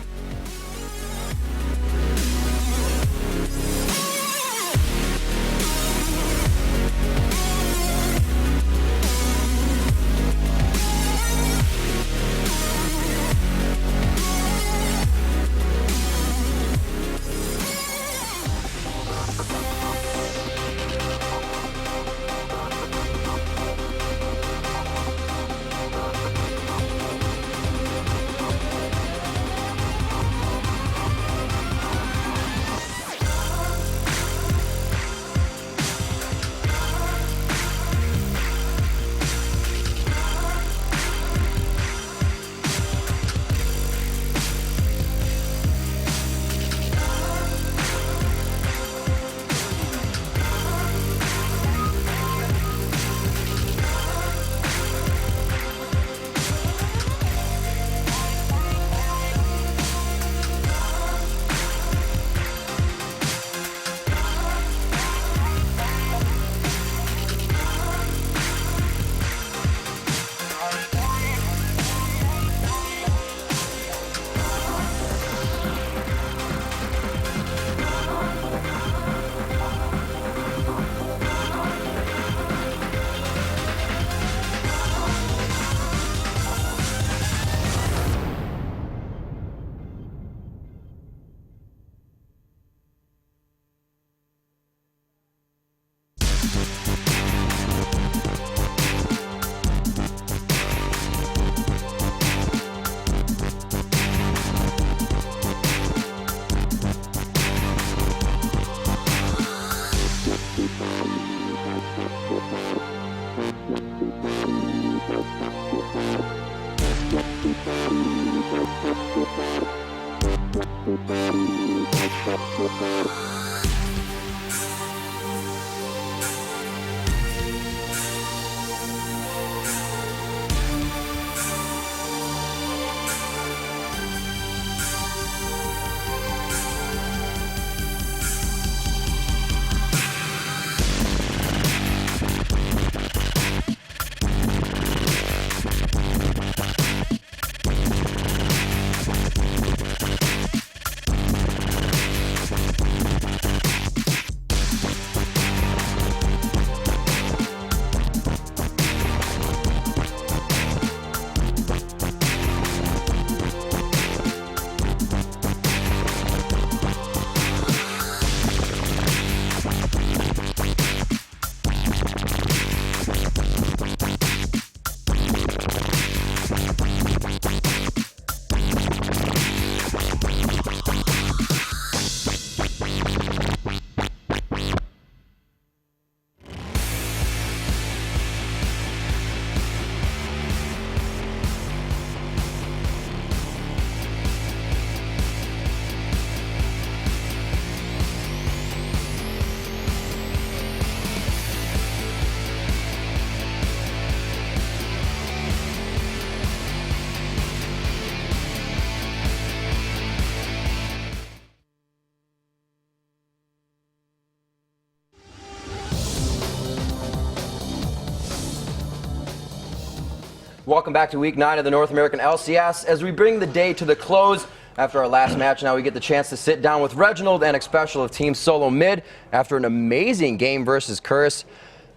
Welcome back to Week 9 of the North American LCS. As we bring the day to the close, after our last match, now we get the chance to sit down with Reginald and Xpecial of Team Solo Mid after an amazing game versus CRS.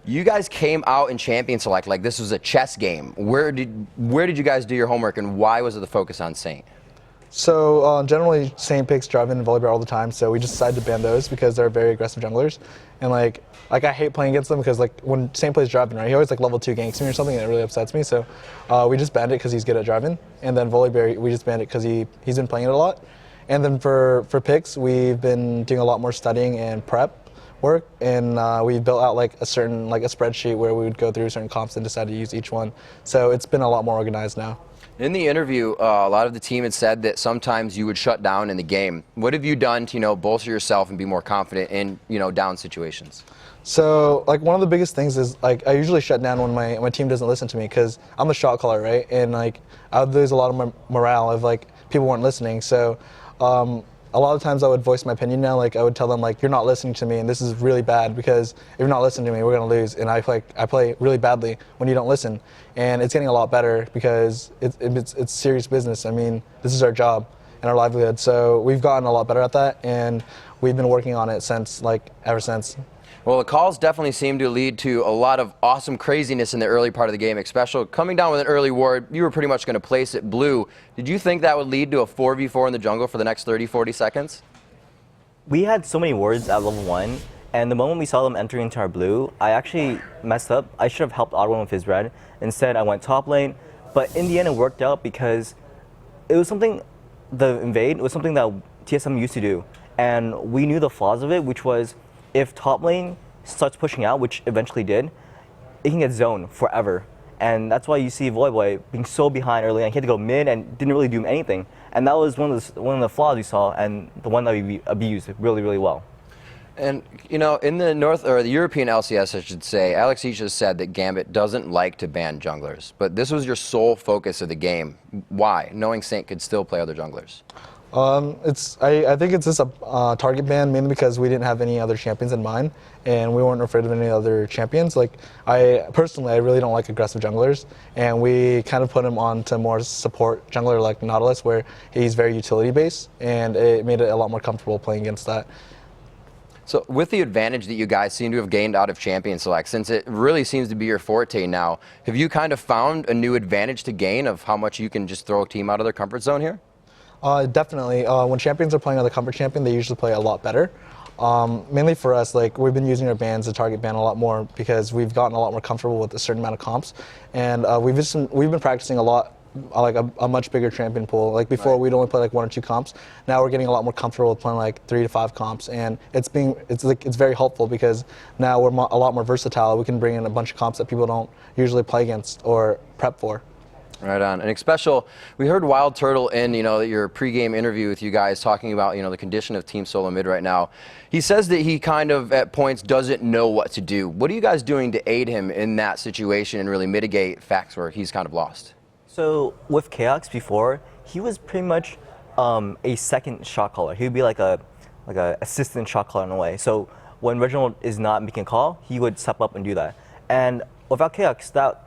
You guys came out in Champion Select like this was a chess game. Where did you guys do your homework, and why was it the focus on Saint? So generally, Saint picks Draven and Voy Boy all the time, so we just decided to ban those because they're very aggressive junglers. And like I hate playing against them because like when Saint plays Draven, right, he always like level 2 ganks me or something, and it really upsets me. So we just banned it because he's good at Draven. And then Voy Boy, we just banned it because he's been playing it a lot. And then for picks, we've been doing a lot more studying and prep work, and we built out like a spreadsheet where we would go through certain comps and decide to use each one. So it's been a lot more organized now. In the interview, a lot of the team had said that sometimes you would shut down in the game. What have you done to, bolster yourself and be more confident in, down situations? So, like, one of the biggest things is, like, I usually shut down when my team doesn't listen to me because I'm the shot caller, right? And, like, I would lose a lot of my morale if, like, people weren't listening. So, a lot of times I would voice my opinion now. Like, I would tell them, like, you're not listening to me, and this is really bad because if you're not listening to me, we're going to lose. And I play really badly when you don't listen. And it's getting a lot better because it's serious business. I mean, this is our job and our livelihood. So we've gotten a lot better at that, and we've been working on it ever since. Well, the calls definitely seem to lead to a lot of awesome craziness in the early part of the game. Xpecial, coming down with an early ward, you were pretty much going to place it blue. Did you think that would lead to a 4v4 in the jungle for the next 30, 40 seconds? We had so many wards at level 1, and the moment we saw them entering into our blue, I actually messed up. I should have helped Odd1 with his red. Instead, I went top lane, but in the end, it worked out because it was something, the invade was something that TSM used to do, and we knew the flaws of it, which was if top lane starts pushing out, which eventually did, it can get zoned forever. And that's why you see Voy Boy being so behind early on. He had to go mid and didn't really do anything. And that was one of the flaws we saw, and the one that we abused really, really well. And, in the European LCS, I should say, Alex Isha said that Gambit doesn't like to ban junglers. But this was your sole focus of the game. Why? Knowing Saint could still play other junglers. I think it's just a target ban, mainly because we didn't have any other champions in mind, and we weren't afraid of any other champions. Like, I really don't like aggressive junglers, and we kind of put him on to more support jungler like Nautilus, where he's very utility based, and it made it a lot more comfortable playing against that. So with the advantage that you guys seem to have gained out of Champion Select, since it really seems to be your forte now, have you kind of found a new advantage to gain of how much you can just throw a team out of their comfort zone here? Definitely. When champions are playing on the comfort champion, they usually play a lot better. Mainly for us, like, we've been using our bans to target ban a lot more because we've gotten a lot more comfortable with a certain amount of comps, and we've been practicing a lot, like a much bigger champion pool. Like before, we'd only play like 1 or 2 comps. Now we're getting a lot more comfortable with playing like 3 to 5 comps, and it's very helpful because now we're a lot more versatile. We can bring in a bunch of comps that people don't usually play against or prep for. Right on. And Xpecial, we heard Wild Turtle in, your pregame interview with you guys talking about, the condition of Team Solo Mid right now. He says that he kind of, at points, doesn't know what to do. What are you guys doing to aid him in that situation and really mitigate facts where he's kind of lost? So with Chaos before, he was pretty much a second shot caller. He would be like a assistant shot caller in a way. So when Reginald is not making a call, he would step up and do that. And without Chaos, that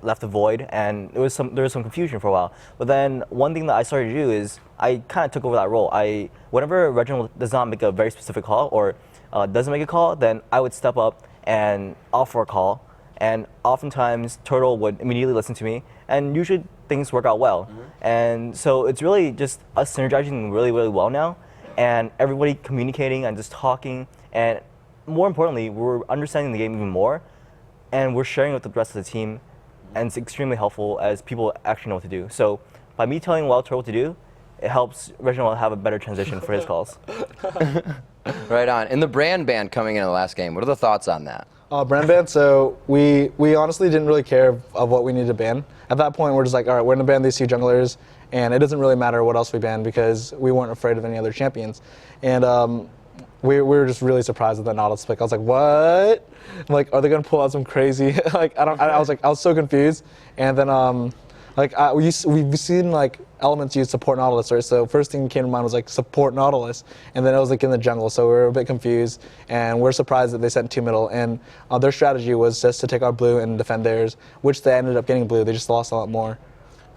left a void, and there was some confusion for a while. But then one thing that I started to do is I kind of took over that role. Whenever Reginald does not make a very specific call or doesn't make a call, then I would step up and offer a call. And oftentimes Turtle would immediately listen to me, and usually things work out well. And so it's really just us synergizing really, really well now, and everybody communicating and just talking, and more importantly, we're understanding the game even more, and we're sharing it with the rest of the team, and it's extremely helpful as people actually know what to do. So by me telling Wild Turtle what to do, it helps Reginald have a better transition for his calls. Right on. And the brand ban coming in the last game, what are the thoughts on that? Brand ban, so we honestly didn't really care of what we needed to ban. At that point, we're just like, all right, we're going to ban these 2 junglers, and it doesn't really matter what else we ban because we weren't afraid of any other champions. And we were just really surprised with that Nautilus pick. I was like, what? I'm like, are they going to pull out some crazy, I was so confused. And then Like we've seen like Elements use support Nautilus, right? So first thing that came to mind was like support Nautilus, and then it was like in the jungle. So we were a bit confused, and we're surprised that they sent 2 middle. And their strategy was just to take our blue and defend theirs, which they ended up getting blue. They just lost a lot more.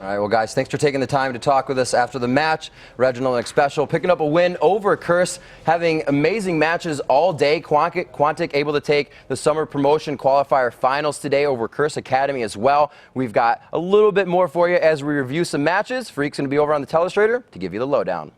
All right, well, guys, thanks for taking the time to talk with us after the match. Reginald and Special picking up a win over Curse, having amazing matches all day. Quantic able to take the Summer Promotion Qualifier Finals today over Curse Academy as well. We've got a little bit more for you as we review some matches. Freak's going to be over on the Telestrator to give you the lowdown.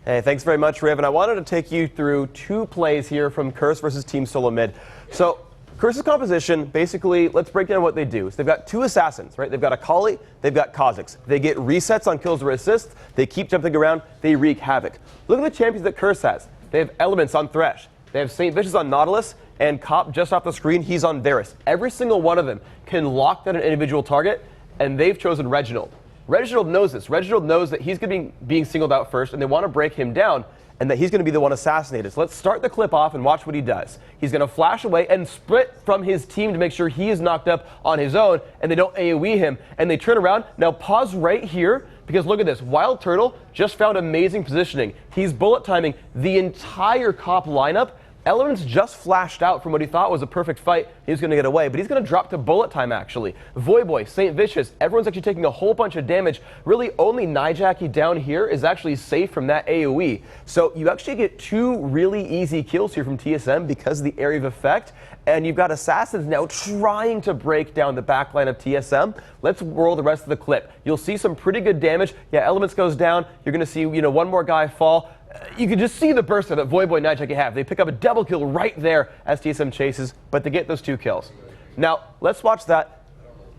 Hey, thanks very much, Riv. And I wanted to take you through 2 plays here from Curse versus Team Solo Mid. So Curse's composition, basically, let's break down what they do. So they've got 2 assassins, right? They've got Akali, they've got Kha'Zix. They get resets on kills or assists, they keep jumping around, they wreak havoc. Look at the champions that Curse has. They have Elements on Thresh, they have St. Vicious on Nautilus, and Cop just off the screen, he's on Dyrus. Every single one of them can lock down an individual target, and they've chosen Reginald. Reginald knows this. Reginald knows that he's going to be being singled out first, and they want to break him down, and that he's going to be the one assassinated. So let's start the clip off and watch what he does. He's going to flash away and split from his team to make sure he is knocked up on his own, and they don't AoE him, and they turn around. Now pause right here, because look at this. Wild Turtle just found amazing positioning. He's bullet timing the entire Cop lineup. Elements just flashed out from what he thought was a perfect fight. He's going to get away, but he's going to drop to bullet time, actually. Voy Boy, St. Vicious, everyone's actually taking a whole bunch of damage. Really, only Nijaki down here is actually safe from that AoE. So you actually get 2 really easy kills here from TSM because of the area of effect. And you've got Assassins now trying to break down the backline of TSM. Let's roll the rest of the clip. You'll see some pretty good damage. Yeah, Elements goes down. You're going to see, one more guy fall. You can just see the burst that Voy Boy and Nijaki have. They pick up a double kill right there as TSM chases, but they get those 2 kills. Now, let's watch that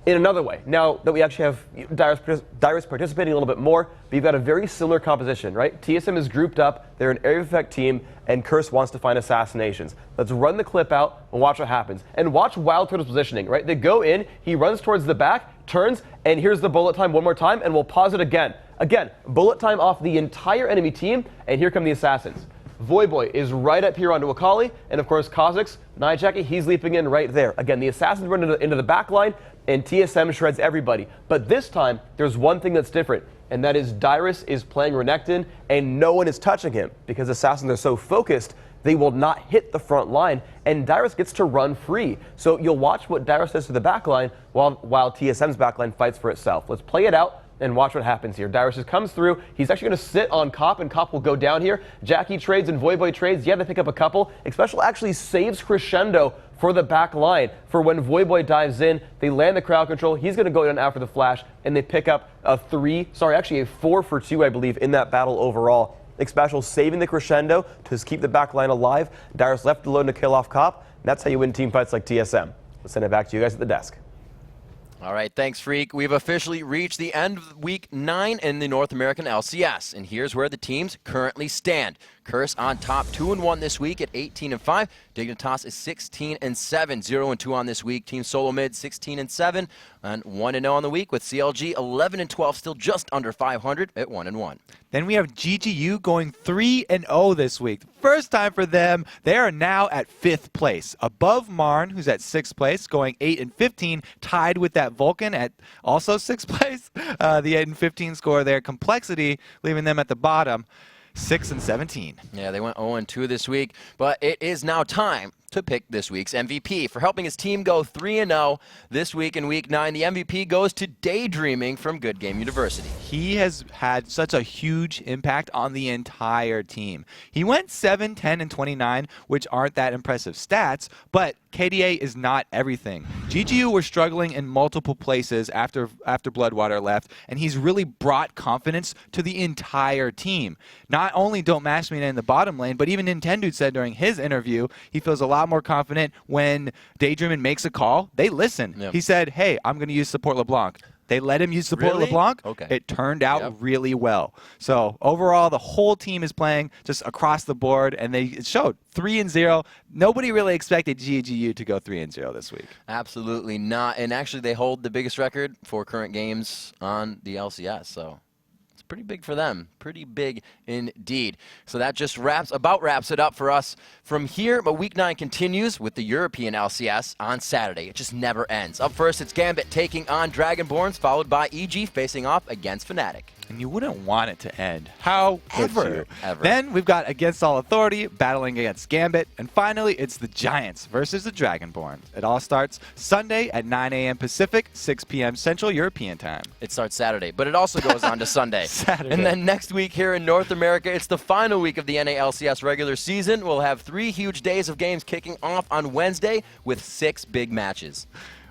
in another way. Now that we actually have Dyrus participating a little bit more, but you've got a very similar composition, right? TSM is grouped up, they're an area of effect team, and Curse wants to find assassinations. Let's run the clip out and watch what happens. And watch Wild Turtle's positioning, right? They go in, he runs towards the back, turns, and here's the bullet time one more time, and we'll pause it again. Again, bullet time off the entire enemy team, and here come the assassins. Voy Boy is right up here onto Akali, and of course Kha'Zix, Nijaki, he's leaping in right there. Again, the assassins run into the back line, and TSM shreds everybody. But this time, there's one thing that's different, and that is Dyrus is playing Renekton, and no one is touching him, because assassins are so focused, they will not hit the front line, and Dyrus gets to run free. So you'll watch what Dyrus does to the back line while TSM's backline fights for itself. Let's play it out and watch what happens here. Dyrus just comes through. He's actually going to sit on Cop, and Cop will go down here. Jackie trades and Voy Boy trades. Yeah, they pick up a couple. Special actually saves Crescendo for the back line. For when Voy Boy dives in, they land the crowd control. He's going to go down after the flash, and they pick up a 4 for 2, I believe, in that battle overall. Special saving the Crescendo to just keep the back line alive. Dyrus left alone to kill off Cop. That's how you win team fights like TSM. Let's send it back to you guys at the desk. All right, thanks, Freak. We've officially reached the end of week 9 in the North American LCS, and here's where the teams currently stand. Curse on top, 2-1 this week at 18-5. Dignitas is 16-7, 0-2 on this week. Team Solo Mid 16-7 and 1-0 on the week, with CLG 11-12, still just under 500 at 1-1. Then we have GGU going 3-0 this week. First time for them. They are now at 5th place, above Marn, who's at 6th place, going 8-15, tied with that Vulcan at also 6th place. The 8-15 score there. Complexity leaving them at the bottom, 6-17. Yeah, they went 0-2 this week, but it is now time to pick this week's MVP. For helping his team go 3-0 this week in week 9, the MVP goes to Daydreaming from Good Game University. He has had such a huge impact on the entire team. He went 7, 10, and 29, which aren't that impressive stats, but KDA is not everything. GGU were struggling in multiple places after Bloodwater left, and he's really brought confidence to the entire team. Not only don't match me in the bottom lane, but even Nintendo said during his interview he feels a lot more confident when Daydreaming makes a call. They listen. Yep. He said, hey, I'm going to use support Leblanc. They let him use support Leblanc. Okay. It turned out really well. So overall, the whole team is playing just across the board, and it showed 3-0. Nobody really expected GGU to go 3-0 this week. Absolutely not. And actually, they hold the biggest record for current games on the LCS. So It's pretty big for them. Pretty big indeed. So that just wraps it up for us from here. But Week 9 continues with the European LCS on Saturday. It just never ends. Up first, it's Gambit taking on Dragonborns, followed by EG facing off against Fnatic. And you wouldn't want it to end. How could you? Ever. Then we've got Against All Authority battling against Gambit. And finally, it's the Giants versus the Dragonborns. It all starts Sunday at 9 a.m. Pacific, 6 p.m. Central European time. It starts Saturday, but it also goes on to Sunday. Saturday. And then next week here in North America, it's the final week of the NALCS regular season. We'll have 3 huge days of games kicking off on Wednesday with 6 big matches.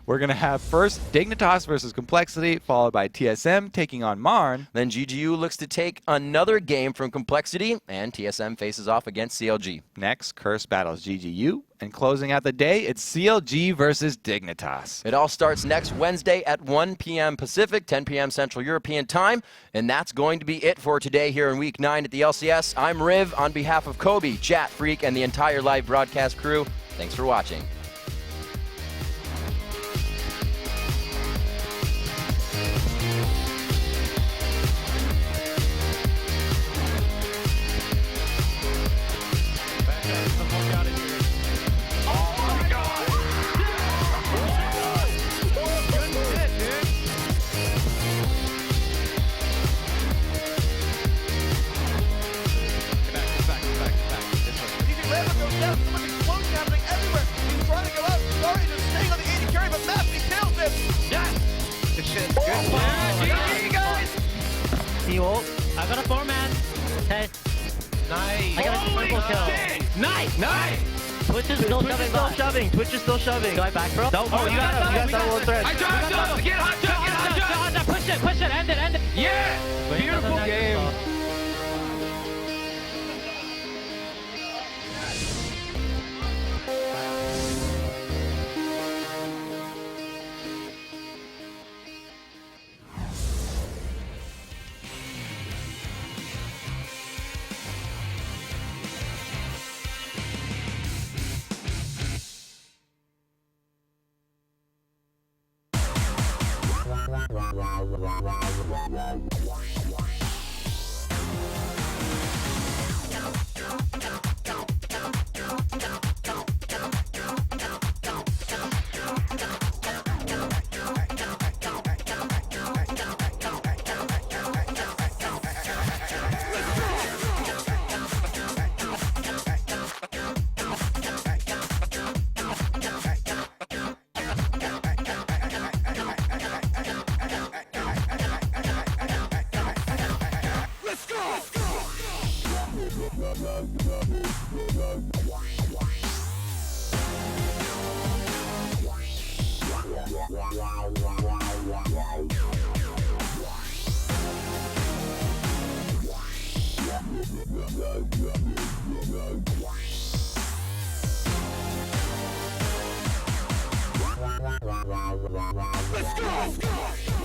We're going to have first Dignitas versus Complexity, followed by TSM taking on Marn. Then GGU looks to take another game from Complexity, and TSM faces off against CLG. Next, Curse battles GGU. And closing out the day, it's CLG versus Dignitas. It all starts next Wednesday at 1 p.m. Pacific, 10 p.m. Central European Time. And that's going to be it for today here in Week 9 at the LCS. I'm Riv on behalf of Kobe, Chat Freak, and the entire live broadcast crew. Thanks for watching. I got a 4-man. Hey. Nice. I got a triple kill. Nice. Nice. Twitch is still shoving. Twitch is still shoving. Go back, bro. Don't. Oh, you got double threat. I got get hot. Push it. End it. Yeah. Beautiful game. Let's go!